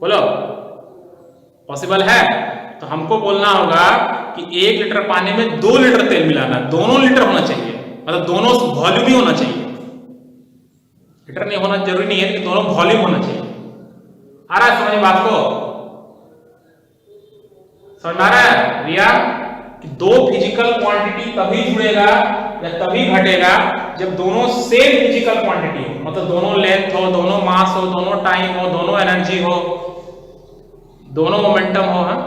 बोलो, पॉसिबल है? तो हमको बोलना होगा कि 1 लीटर पानी में 2 लीटर तेल मिलाना है, दोनों लीटर होना चाहिए, मतलब दोनों वॉल्यूम ही होना चाहिए। लीटर नहीं होना जरूरी नहीं है, कि दोनों वॉल्यूम होना चाहिए। आ रहा है समझ बात को? समझ आ रहा है रिया? कि दो फिजिकल क्वांटिटी तभी जुड़ेगा या तभी घटेगा जब दोनों सेम फिजिकल क्वांटिटी हो, मतलब दोनों लेंथ हो, दोनों मास हो, दोनों टाइम हो, दोनों एनर्जी हो, दोनों मोमेंटम हो। हाँ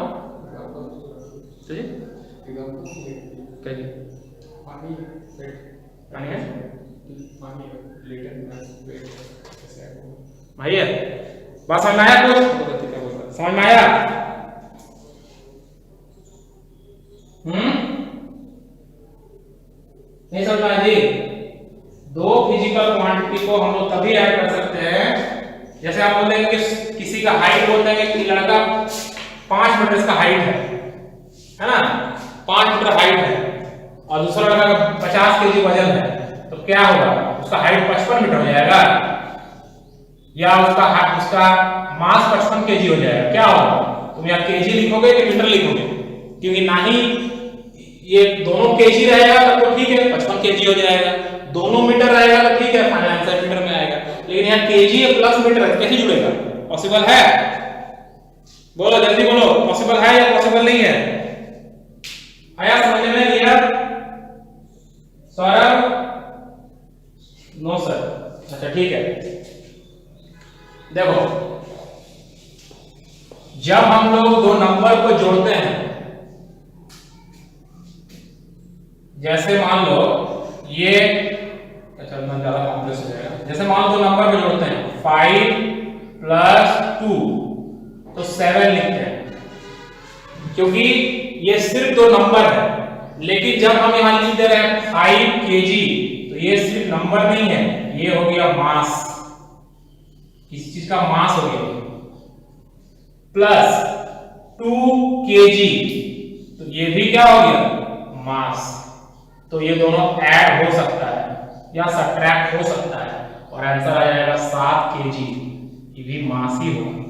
पानी है भैया, बात समझ में आया? कुछ समझ में आया? नहीं समझ में आया जी? दो फिजिकल क्वांटिटी को हम लोग तभी ऐड कर सकते हैं, जैसे आप बोलते हैं कि किसी का हाइट बोलते हैं कि लड़का 5 मीटर इसका हाइट है ना, 5 मीटर हाइट है, और दूसरा लड़का का 50 केजी वजन है, तो क्या होगा? उसका हाइट 55 मीटर हो जाएगा, या उसका मास 55 केजी हो जाएगा। क्या होगा? तुम यहाँ केजी लिखोगे कि मीटर लिखोगे? क्योंकि ना ही ये दोनों केजी रहेगा तो ठीक है 55 केजी हो जाएगा, दोनों मीटर रहेगा तो ठीक है फाइनल आंसर मीटर में आएगा, लेकिन यहाँ केजी प्लस मीटर कैसे जुड़ेगा? पॉसिबल है? बोलो जल्दी बोलो, पॉसिबल है या पॉसिबल नहीं है? आया समझ में? लिया सौरभ? No sir. अच्छा ठीक है, देखो जब हम लोग दो नंबर को जोड़ते हैं, जैसे मान लो ये, अच्छा ना ज्यादा कॉम्प्लेक्स हो जाएगा, जैसे मान लो दो नंबर को जोड़ते हैं 5 + 2 तो 7 लिखते हैं, क्योंकि ये सिर्फ दो नंबर है। लेकिन जब हम यहां लिख दे रहे हैं 5 kg, तो ये सिर्फ नंबर नहीं है, ये हो गया मास, किस चीज का मास हो गया, प्लस 2 kg, तो ये भी क्या हो गया? मास। तो ये दोनों ऐड हो सकता है या सब्ट्रैक्ट हो सकता है, और आंसर आ जाएगा 7 kg, ये भी मास ही होगा।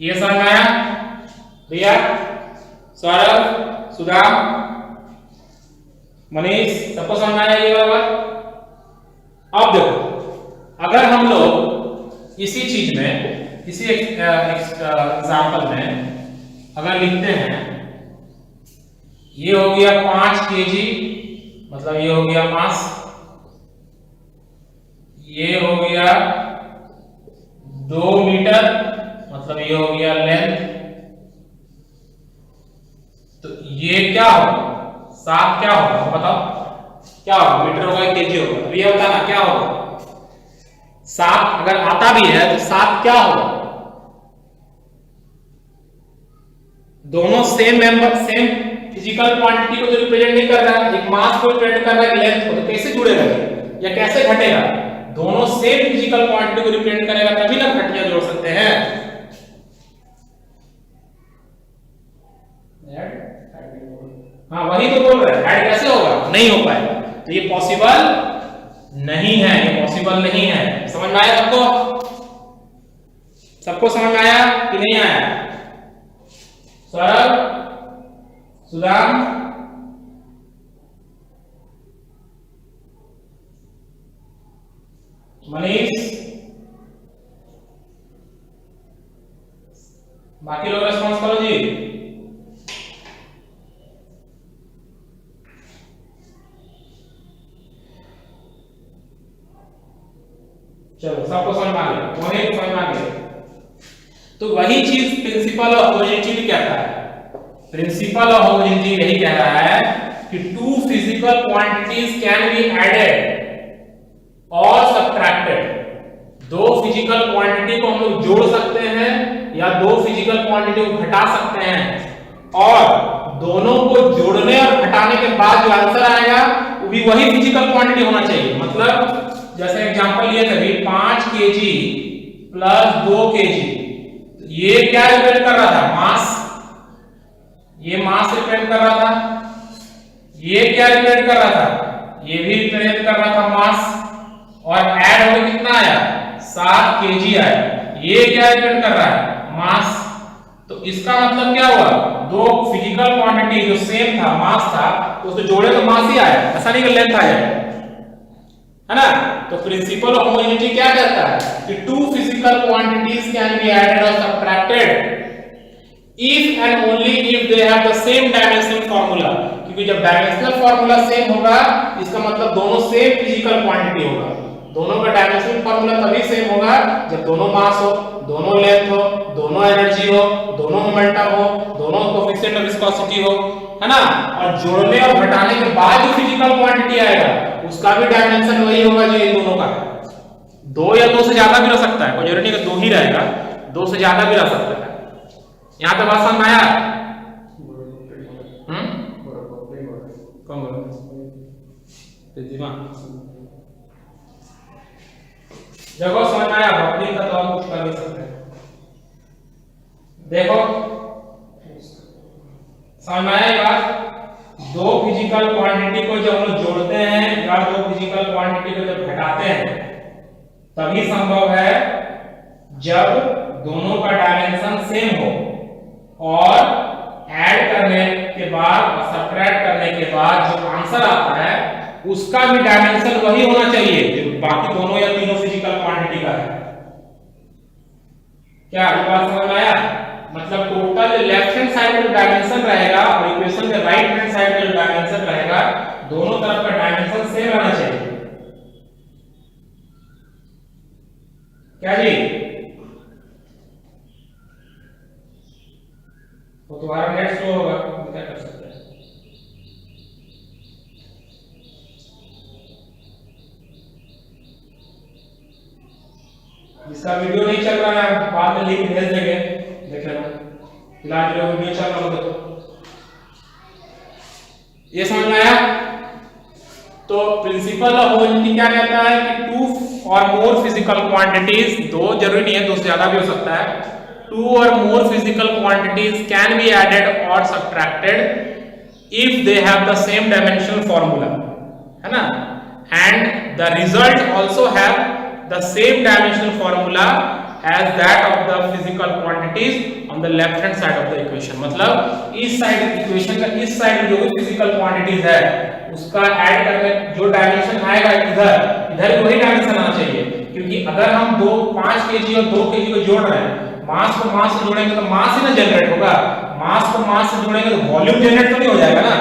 ये समझ में आया भैया? सौरभ, सुधा, मनीष, सबको समझ में आया ये वाला बात? अब देखो, अगर हम लोग इसी चीज में, इसी एग्जांपल में अगर लिखते हैं, ये हो गया 5 kg, मतलब ये हो गया मास, ये हो गया 2 मीटर, मतलब ये हो गया लेंथ, तो ये क्या होगा? 7 क्या होगा बताओ? क्या होगा? मीटर होगा केजी होगा? अब ये बताना क्या होगा? 7 अगर आता भी है तो 7 क्या होगा? दोनों same member, same physical quantity को तो रिप्रेजेंट नहीं कर रहा है, एक मास को रिप्रेजेंट कर रहा है, लेंथ को, तो कैसे जुड़ेगा या कैसे घटेगा? दोनों सेम फिजिकल क्वांटिटी को रिप्रेजेंट करेगा तभी ना घटिया जोड़ सकते हैं। हाँ वही तो बोल रहे हैं, ऐड कैसे होगा? नहीं हो पाएगा, तो ये पॉसिबल नहीं है, ये पॉसिबल नहीं है। समझ में आया सबको? सबको समझ में आया कि नहीं आया? सौरभ, सुधा, मनीष, बाकी लोग रेस्पॉन्स करो जी। चलो सबको समझ में आ गया? मोहित समझ में आ गया? तो वही चीज प्रिंसिपल ऑफ होमोजेनिटी भी कहता है। प्रिंसिपल ऑफ होमोजेनिटी यही कह रहा है कि two physical quantities can be added और सब्ट्रैक्टेड। दो फिजिकल क्वांटिटी को हम लोग जोड़ सकते हैं या दो फिजिकल क्वांटिटी को घटा सकते हैं, और दोनों को जोड़ने और घटाने के बाद जो आंसर आएगा वो भी वही फिजिकल क्वांटिटी होना चाहिए। मतलब जैसे एग्जांपल लिए थे 5 kg प्लस 2 kg, ये क्या रिप्रेजेंट कर रहा था? मास। ये मास रिप्रेजेंट कर रहा था। ये क्या रिप्रेजेंट कर रहा था? ये भी रिप्रेजेंट कर रहा था मास, और ऐड होकर कितना आया? 7 kg आया। ये क्या रिप्रेजेंट कर रहा है? मास। तो इसका मतलब क्या हुआ? दो फिजिकल क्वांटिटी जो सेम था, मास था, उसको जोड़े तो मास ही आया, ऐसा नहीं कि लेंथ आ जाए, है ना? तो प्रिंसिपल ऑफ होमोजेनिटी क्या कहता है कि two physical quantities can be added और subtracted if and only if they have the same dimensional formula। क्योंकि जब डायमेंशनल फार्मूला सेम होगा इसका मतलब दोनों सेम फिजिकल क्वांटिटी होगा। दोनों का डायमेंशनल फार्मूला तभी सेम होगा जब दोनों मास हो, दोनों लेंथ हो, दोनों एनर्जी हो, दोनों मोमेंटम हो, दोनों कोएफिशिएंट ऑफ विस्कोसिटी हो, है ना, और जोड़ने और घटाने के बाद जो फिजिकल क्वांटिटी आएगा उसका भी डायमेंशन वही होगा जो इन दोनों का है। 2 या 2 से ज्यादा भी रह सकता है, कोई जरूरी नहीं कि 2 ही रहेगा, 2 से ज्यादा भी रह सकता है। यहाँ पे बात समझ में आया? कौन बोलो? देखो समझ में आया? बबलिंग का तो हम कुछ कर नहीं सकते। देखो समझ में आया ये बात? 2 फिजिकल क्वांटिटी को जब हम लोग जोड़ते हैं या 2 फिजिकल क्वांटिटी को जब घटाते हैं तभी संभव है जब दोनों का डायमेंशन सेम हो और ऐड करने के बाद और सब्ट्रैक्ट करने के बाद जो आंसर आता है उसका भी डायमेंशन वही होना चाहिए जो बाकी दोनों या तीनों फिजिकल क्वांटिटी का है। क्या ये बात समझ में आया? मतलब टोटल लेफ्ट हैंड साइड का जो डायमेंशन रहेगा और इक्वेशन के राइट हैंड साइड का जो डायमेंशन रहेगा दोनों तरफ का डायमेंशन सेम रहना चाहिए। क्या जी? तो तुम्हारा नेट स्लो होगा, तो क्या कर सकते हैं? जिसका वीडियो नहीं चल रहा है बाद में लिंक भेज देंगे, देख लेना। फिलहाल जो वीडियो चल रहा है ये समझ में आया? तो प्रिंसिपल ऑफ होमोजेनिटी क्या कहता है कि 2 और मोर फिजिकल क्वांटिटीज, 2 जरूरी नहीं है, 2 से ज्यादा भी हो सकता है, 2 or more physical quantities can be added or subtracted if they have the same dimensional formula, है ना, and the result also have the same dimensional formula as that of the physical quantities on the left hand side of the equation। मतलब इस side equation का इस side जो भी physical quantities है उसका ऐड करके जो डायमेंशन आएगा इधर भी वही डायमेंशन आना चाहिए, क्योंकि अगर हम 5 kg और 2 kg को जोड़ रहे हैं, मास को मास से जोड़ेंगे तो मास ही ना जनरेट होगा, मास को मास से जोड़ेंगे तो वॉल्यूम जनरेट तो नहीं हो जाएगा ना।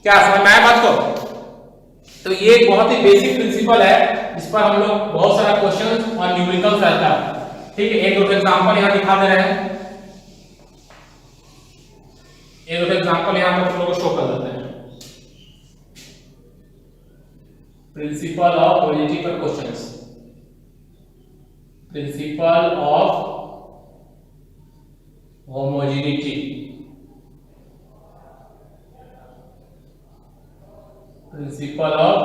क्या समझ में आया बात को? तो ये एक बहुत ही बेसिक प्रिंसिपल है जिस पर हम लोग बहुत सारा क्वेश्चंस और न्यूमेरिकल्स रहता है। ठीक है, एक दो एग्जांपल यहां दिखा दे रहे हैं, एक दो एग्जांपल यहां पर हम लोग शो कर देते हैं। प्रिंसिपल ऑफ होमोजेनिटी पर questions, principle of homogeneity, principle of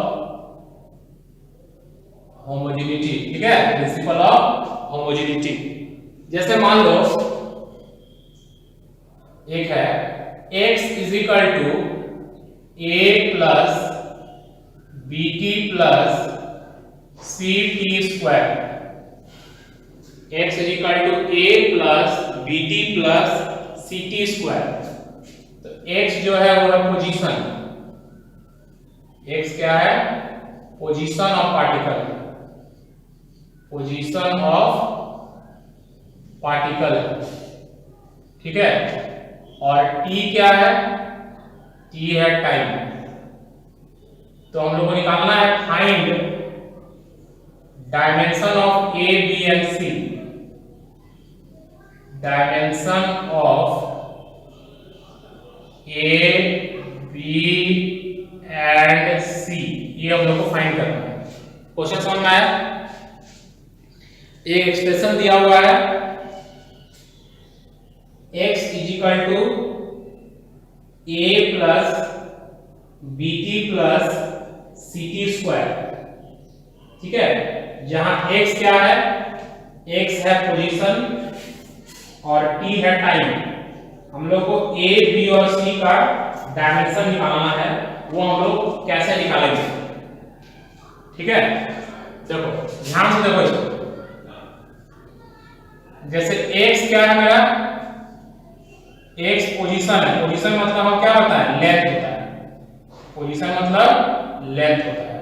homogeneity, ठीक है, प्रिंसिपल ऑफ होमोजेनिटी। जैसे मान लो एक है x is equal to a plus B T plus C T square, x is equal to a plus B T plus C T square. तो x जो है वो है पोजीशन, x क्या है? Position of particle, position of particle, ठीक है, और t क्या है? t है टाइम। तो हम लोग को निकालना है find dimension of a b and c, dimension of a b and c, ये हम लोग को फाइंड करना है। क्वेश्चन समझ में आया? एक एक्सप्रेशन दिया हुआ है x is equal to a plus B T plus C T square, ठीक है, जहां x क्या है? x है पोजीशन और t है टाइम। हम लोग को a b और c का डायमेंशन निकालना है, वो हम लोग कैसे निकालेंगे? ठीक है, देखो ध्यान से देखो इसको। जैसे x क्या है मेरा? x पोजीशन है, पोजीशन मतलब हम क्या होता है? लेंथ होता है, पोजीशन मतलब लेंथ होता है।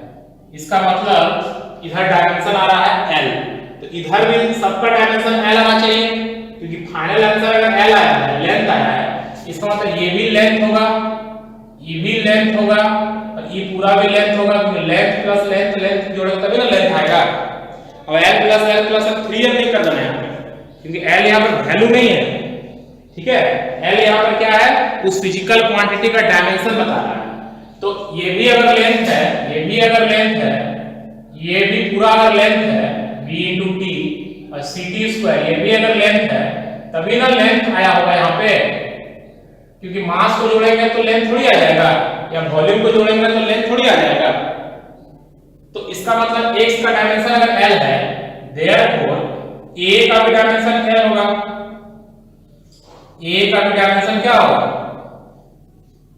इसका मतलब इधर डायमेंशन आ रहा है l, तो इधर भी सबका डायमेंशन l आना चाहिए, क्योंकि फाइनल आंसर अगर l आया है, लेंथ आया है, इसका मतलब ये भी लेंथ होगा, ये भी लेंथ होगा और ये पूरा भी लेंथ होगा, क्योंकि लेंथ प्लस लेंथ लेंथ जोड़ोगे तभी ना लेंथ आएगा। अब l प्लस 3 नहीं कर देना है यहाँ पे, क्योंकि l यहाँ पर वैल्यू नहीं है, ठीक है, एल यहाँ पर क्या है, उस फिजिकल क्वांटिटी का डायमेंशन बता रहा है। तो ये भी अगर लेंथ है, ये भी अगर लेंथ है, ये भी पूरा अगर लेंथ है v × t और ct², ये भी अगर लेंथ है, तभी ना लेंथ आया होगा यहाँ पे, क्योंकि मास को जोड़ेंगे तो लेंथ थोड़ी आ जाएगा, या वॉल्यूम को जोड़ेंगे तो लेंथ थोड़ी आ जाएगा। तो इसका मतलब x का डायमेंशन अगर l है, देयरफॉर a का भी डायमेंशन l होगा, a का भी डायमेंशन क्या होगा,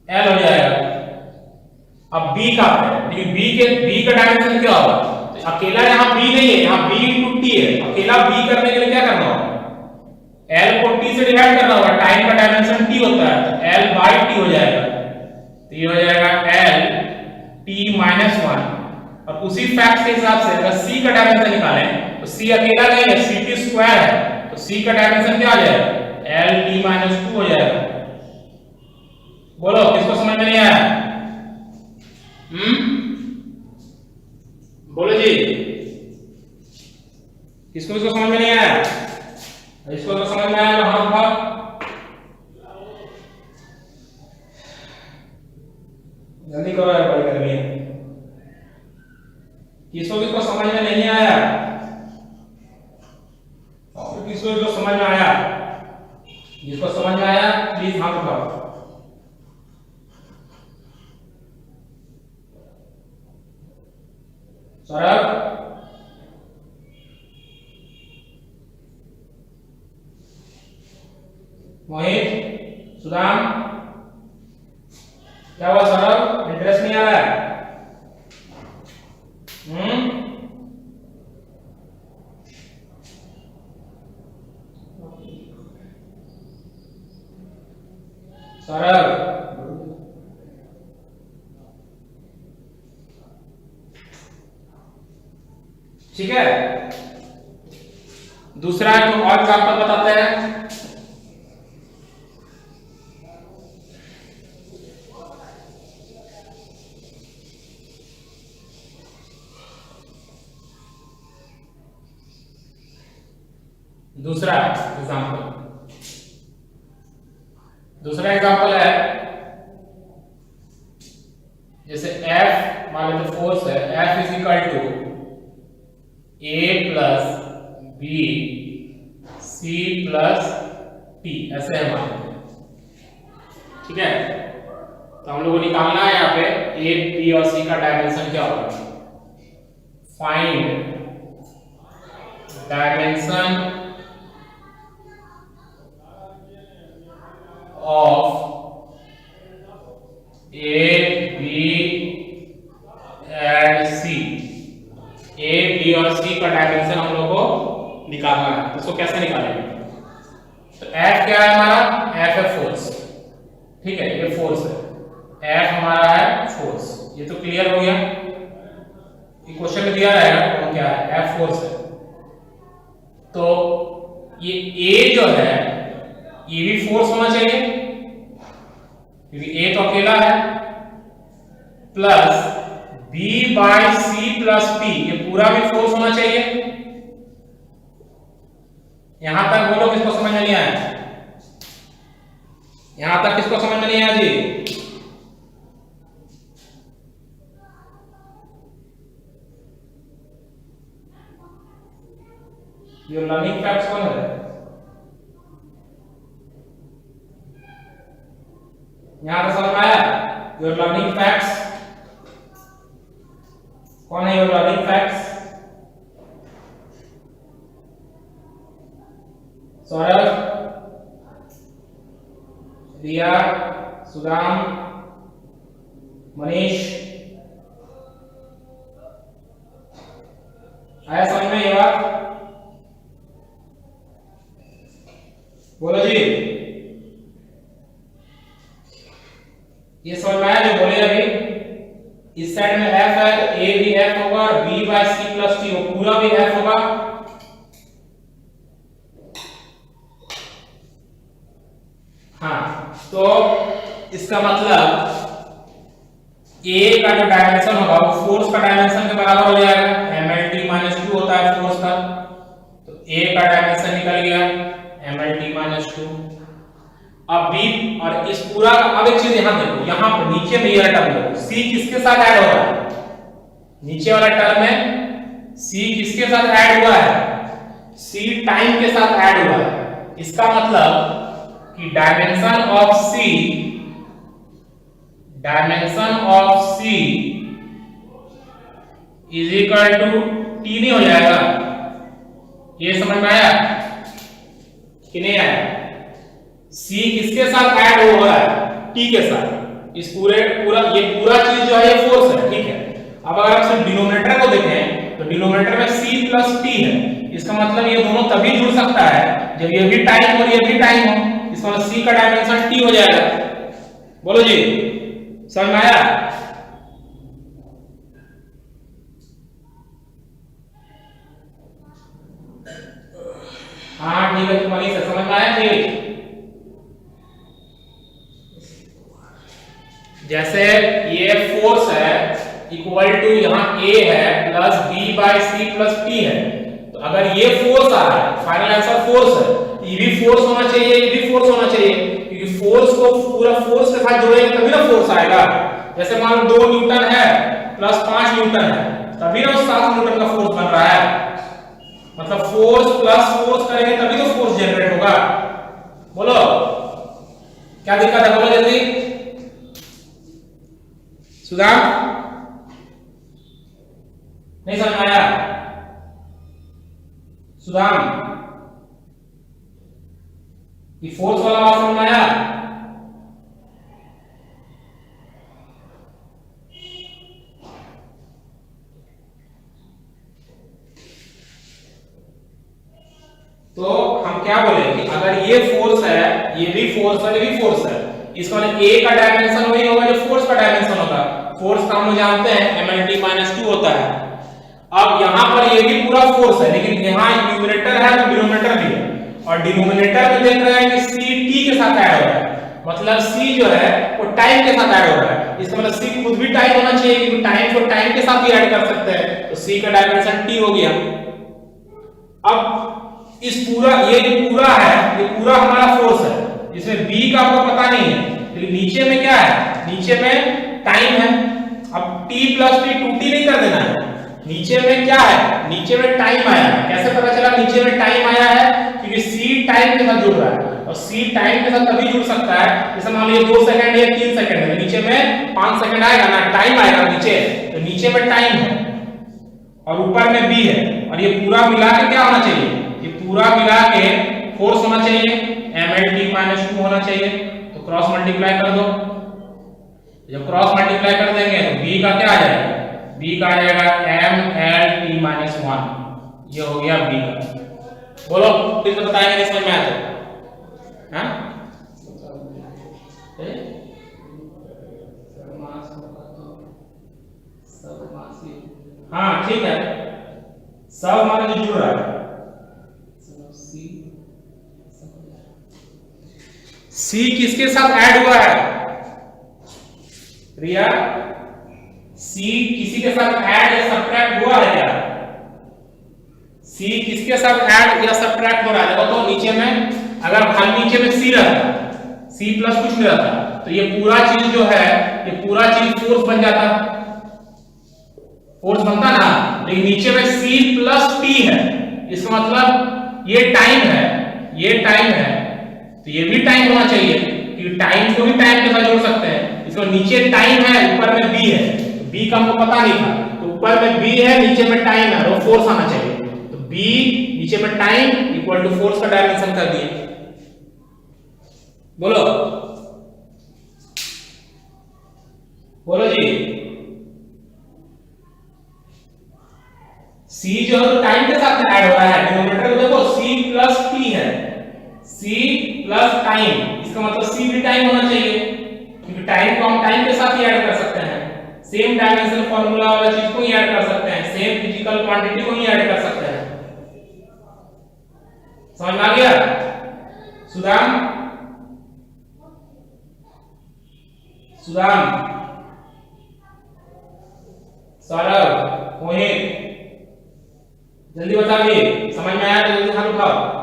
l हो जाएगा। अब b का है, लेकिन b का डायमेंशन क्या होगा, तो अकेला यहाँ b नहीं है, यहाँ b × t है, अकेला b करने के लिए क्या करना होगा, l को t से डिवाइड करना होगा, टाइम का डायमेंशन t होता है, तो l/t हो जाएगा, तो ये हो जाएगा l t-1। और उसी फैक्ट के हिसाब से अगर c का डायमेंशन निकालें तो c अकेला नहीं है, ct² है, तो c का डायमेंशन क्या आ जाएगा, l t-2 हो जाएगा। बोलो किसको समझ में नहीं आया? बोलो जी, किसको किसको समझ में नहीं आया? इसको तो समझ में आया तो हाँ था। जल्दी करो यार, बड़ी गर्मी है। किसको किसको समझ में नहीं आया? और किसको किसको समझ में आया? जिसको समझ में आया प्लीज हाथ उठाओ। सौरभ, मोहित, सुदाम, क्या हुआ सौरभ, इंटरेस्ट नहीं आ रहा है? सौरभ, ठीक है। दूसरा एक और एग्जांपल बताते हैं। दूसरा एग्जांपल है, जैसे F मान लो फोर्स है, F is equal to A plus B C plus T, ऐसे है मान लो, ठीक है। तो हम लोग को निकालना है यहाँ पे A, B और C का डायमेंशन क्या होगा। Find dimension of A, B and C। A, B और C का डायमेंशन हम लोग को निकालना है। इसको कैसे निकालेंगे? तो F क्या है हमारा, F है फोर्स, ठीक है, ये फोर्स है, F हमारा है फोर्स। ये तो क्लियर हो गया, ये क्वेश्चन में दिया रहेगा कौन क्या है, F फोर्स है। तो ये A जो है ये भी फोर्स होना चाहिए, क्योंकि A तो अकेला है, प्लस B/C प्लस P, ये पूरा भी फोर्स होना चाहिए। यहां तक बोलो किसको समझ में नहीं आया? यहां तक किसको समझ में नहीं आया जी? ये लर्निंग फैक्ट्स कौन है? यहां तक समझ में आया? योर लर्निंग फैक्ट्स कौन है? योर लर्निंग फैक्ट्स सौरभ, रिया, सुदाम, मनीष, आया समझ में ये बात? बोलो जी, ये समझ में आया जो बोले अभी? इस साइड में F है तो A भी F होगा और B/C प्लस T वो पूरा भी F होगा। हाँ, तो इसका मतलब A का जो डायमेंशन होगा वो फोर्स का डायमेंशन के बराबर हो जाएगा, mlt-2 होता है फोर्स का, तो A का डायमेंशन निकल गया mlt-2। अब बी और इस पूरा, अब एक चीज यहां देखो, यहां पर नीचे में ये टर्म देखो, सी किसके साथ ऐड हो रहा है, नीचे वाला टर्म में सी किसके साथ ऐड हुआ है, सी टाइम के साथ ऐड हुआ है। इसका मतलब कि dimension of C is equal to T नहीं हो जाएगा? ये समझ में आया कि नहीं आया? सी किसके साथ ऐड हो रहा है, टी के साथ। इस पूरा ये पूरा चीज जो है ये फोर्स है, ठीक है। अब अगर आप सिर्फ डिनोमिनेटर को देखें तो डिनोमिनेटर में सी प्लस टी है, इसका मतलब ये दोनों तभी जुड़ सकता है जब ये भी टाइम और ये भी टाइम हो। इसका मतलब सी का डायमेंशन टी हो जाएगा। बोलो जी, समझ में आया? हाँ ठीक है, तुम्हारी से समझ में आया जी। जैसे ये फोर्स है इक्वल टू यहाँ A है plus B by C plus T है, तो अगर ये फोर्स आ रहा है, फाइनल आंसर फोर्स है, ये भी फोर्स होना चाहिए, ये भी फोर्स होना चाहिए, क्योंकि फोर्स को पूरा फोर्स के साथ जोड़ेंगे तभी ना फोर्स आएगा। जैसे मान लो 2 न्यूटन है प्लस 5 न्यूटन है, तभी ना 7 न्यूटन का फोर्स बन रहा है। मतलब फोर्स प्लस फोर्स करेंगे तभी तो फोर्स जनरेट होगा। बोलो क्या दिक्कत है, बोलो जल्दी। सुधार नहीं समझ आया? सुधार ये फोर्स वाला बात समझ आया? तो हम क्या बोले कि अगर ये फोर्स है, ये भी फोर्स है, ये भी फोर्स है, इसका मतलब A का डायमेंशन वही होगा जो फोर्स का डायमेंशन होगा। फोर्स का हम जानते हैं mLT-2 होता है। अब यहां पर ये भी पूरा फोर्स है, लेकिन यहां न्यूमरेटर है तो डिनोमिनेटर भी है, और डिनोमिनेटर में देख रहे हैं कि C T के साथ ऐड हो रहा है, मतलब C जो है वो टाइम के साथ ऐड हो रहा है। इसका मतलब C खुद भी टाइम होना चाहिए, क्योंकि टाइम को टाइम के साथ ही ऐड कर सकते हैं, तो C का डायमेंशन T हो गया। अब इस पूरा ये जो पूरा है, ये पूरा हमारा फोर्स है, इसमें B का आपको पता नहीं है, लेकिन नीचे में क्या है, नीचे में टाइम है। अब T प्लस T 2T नहीं कर देना है, नीचे में क्या है, नीचे में टाइम आया है। कैसे पता चला नीचे में टाइम आया है? क्योंकि C टाइम के साथ जुड़ रहा है, और C टाइम के साथ तभी जुड़ सकता है, जैसे मान लीजिए 2 सेकंड या 3 सेकंड है, नीचे में 5 सेकंड आएगा ना, टाइम आएगा नीचे, तो नीचे में टाइम है और ऊपर में B है, और ये पूरा मिला के क्या होना चाहिए, ये पूरा मिला के फोर्स होना चाहिए, mLT-2 होना चाहिए। तो क्रॉस मल्टीप्लाई कर दो, जब क्रॉस मल्टीप्लाई कर देंगे तो B का क्या आ जाएगा, B का आ जाएगा mLT-1, ये हो गया B का। बोलो फिर से बताएंगे, नहीं समझ में आया तो? हाँ हाँ ठीक है, सब माने जो जुड़ रहा है। C किसके साथ ऐड हुआ है रिया? C किसी के साथ ऐड या सब्ट्रैक्ट हुआ है क्या? C किसके साथ ऐड या सब्ट्रैक्ट हो रहा है? देखो तो नीचे में, अगर मान नीचे में C रहता, C प्लस कुछ नहीं रहता, तो ये पूरा चीज जो है, ये पूरा चीज फोर्स बन जाता, फोर्स बनता ना, लेकिन नीचे में C प्लस T है, इसका मतलब ये टाइम है, ये टाइम है, तो ये भी टाइम होना चाहिए, क्योंकि टाइम को भी टाइम के साथ जोड़ सकते हैं। इसको नीचे टाइम है, ऊपर में B है, तो B का हमको पता नहीं था, तो ऊपर में B है, नीचे में टाइम है, तो फोर्स आना चाहिए, तो B नीचे में टाइम इक्वल टू फोर्स का डायमेंशन कर दिए। बोलो बोलो जी। C जो है तो टाइम के साथ ऐड हो रहा है, डिनोमिनेटर को देखो C प्लस T है, C प्लस टाइम, इसका मतलब C भी टाइम होना चाहिए, क्योंकि टाइम को हम टाइम के साथ ही ऐड कर सकते हैं, सेम डायमेंशन फार्मूला वाला चीज को ही ऐड कर सकते हैं, सेम फिजिकल क्वांटिटी को ही ऐड कर सकते हैं। समझ में आ गया? सुदाम सुदाम सौरभ मोहित जल्दी बताइए, समझ में आया तो जल्दी हाथ उठाओ।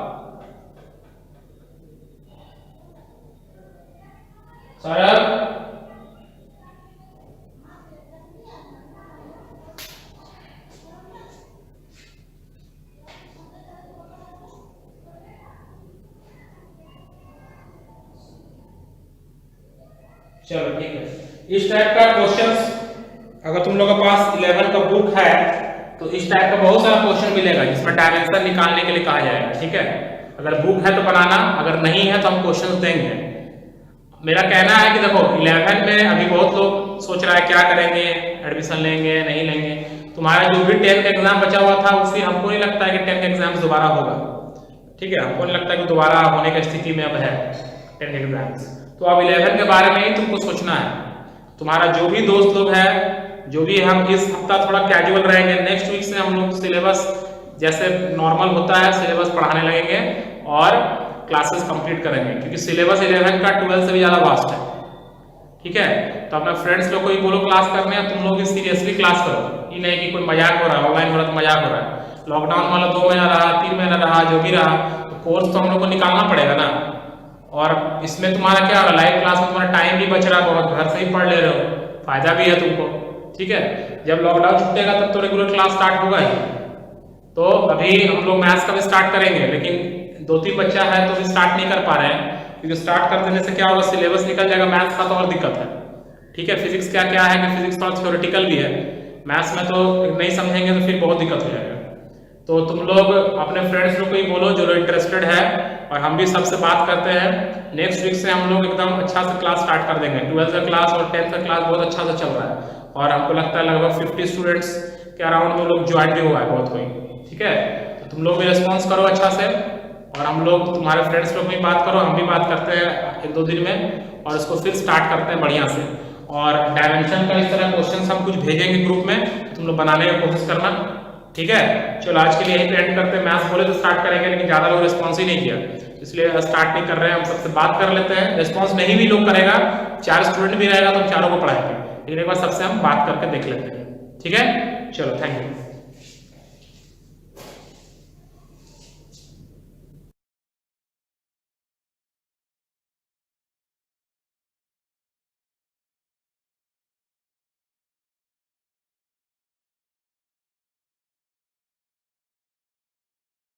चलो ठीक है। इस टाइप का क्वेश्चंस अगर तुम लोगों के पास 11 का बुक है तो इस टाइप का बहुत सारा क्वेश्चन मिलेगा जिसमें डायमेंशन निकालने के लिए कहा जाएगा, ठीक है। अगर बुक है तो बनाना, अगर नहीं है तो हम क्वेश्चन देंगे। मेरा कहना है कि देखो 11 में अभी बहुत लोग सोच रहा है क्या करेंगे, एडमिशन लेंगे नहीं लेंगे। तुम्हारा जो भी 10th एग्जाम बचा हुआ था उससे हमको नहीं लगता है कि 10th एग्जाम दोबारा होगा, ठीक है। हमको नहीं लगता है कि दोबारा होने की स्थिति में अब है 10th एग्जाम्स। तो अब 11 के बारे में ही तुमको सोचना है। तुम्हारा जो भी दोस्त लोग है, जो भी हम इस हफ्ता थोड़ा कैजुअल रहेंगे, नेक्स्ट वीक से हम लोग सिलेबस जैसे नॉर्मल होता है सिलेबस पढ़ाने लगेंगे और क्लासेस कंप्लीट करेंगे, क्योंकि सिलेबस 11 का 12 से भी ज़्यादा वास्ट है, ठीक है। तो अपने फ्रेंड्स लोग को ही बोलो क्लास करने हैं, तुम लोग भी सीरियसली क्लास करो। ये नहीं कि कोई मजाक हो रहा है, ऑनलाइन हो रहा है तो मजाक हो रहा है। लॉकडाउन वाला 2 महीना रहा, 3 महीना रहा, जो भी रहा, तो कोर्स तो हम लोग को निकालना पड़ेगा ना। और इसमें तुम्हारा क्या होगा, लाइव क्लास में तुम्हारा टाइम भी बच रहा है, बहुत घर से ही पढ़ ले रहे हो, फायदा भी है तुमको, ठीक है। जब लॉकडाउन छूटेगा तब तो रेगुलर क्लास स्टार्ट होगा ही। तो अभी हम लोग मैथ्स का भी स्टार्ट करेंगे, लेकिन 2-3 बच्चा है तो भी स्टार्ट नहीं कर पा रहे हैं, क्योंकि स्टार्ट कर देने से क्या होगा, सिलेबस निकल जाएगा मैथ्स का तो और दिक्कत है, ठीक है। फिजिक्स क्या क्या है कि फिजिक्स थोड़ा थ्योरेटिकल भी है, मैथ्स में तो नहीं समझेंगे तो फिर बहुत दिक्कत हो जाएगा। तो तुम लोग अपने फ्रेंड्स लोग को ही बोलो जो लोग इंटरेस्टेड है, और हम भी सबसे बात करते हैं। नेक्स्ट वीक से हम लोग एकदम अच्छा से क्लास स्टार्ट कर देंगे। 12th का क्लास और 10th का क्लास बहुत अच्छा से चल रहा है, और हमको लगता है लगभग 50 स्टूडेंट्स के अराउंड में लोग ज्वाइन भी हुआ है बहुत कोई, ठीक है। तो तुम लोग भी रिस्पॉन्स करो अच्छा से, और हम लोग तुम्हारे फ्रेंड्स लोग भी बात करो, हम भी बात करते हैं 1-2 दिन में, और इसको फिर स्टार्ट करते हैं बढ़िया से। और डायमेंशन का इस तरह क्वेश्चन हम कुछ भेजेंगे ग्रुप में, तुम लोग बनाने की कोशिश करना, ठीक है। चलो आज के लिए यहीं पे एंड करते हैं। मैथ्स बोले तो स्टार्ट करेंगे, लेकिन ज़्यादा लोग रिस्पॉन्स ही नहीं किया, इसलिए स्टार्ट नहीं कर रहे हैं। हम सबसे बात कर लेते हैं, रिस्पॉन्स नहीं भी लोग करेगा, 4 स्टूडेंट भी रहेगा तो हम चारों को पढ़ाएंगे, लेकिन एक बार सबसे हम बात करके देख लेते हैं, ठीक है। चलो थैंक यू।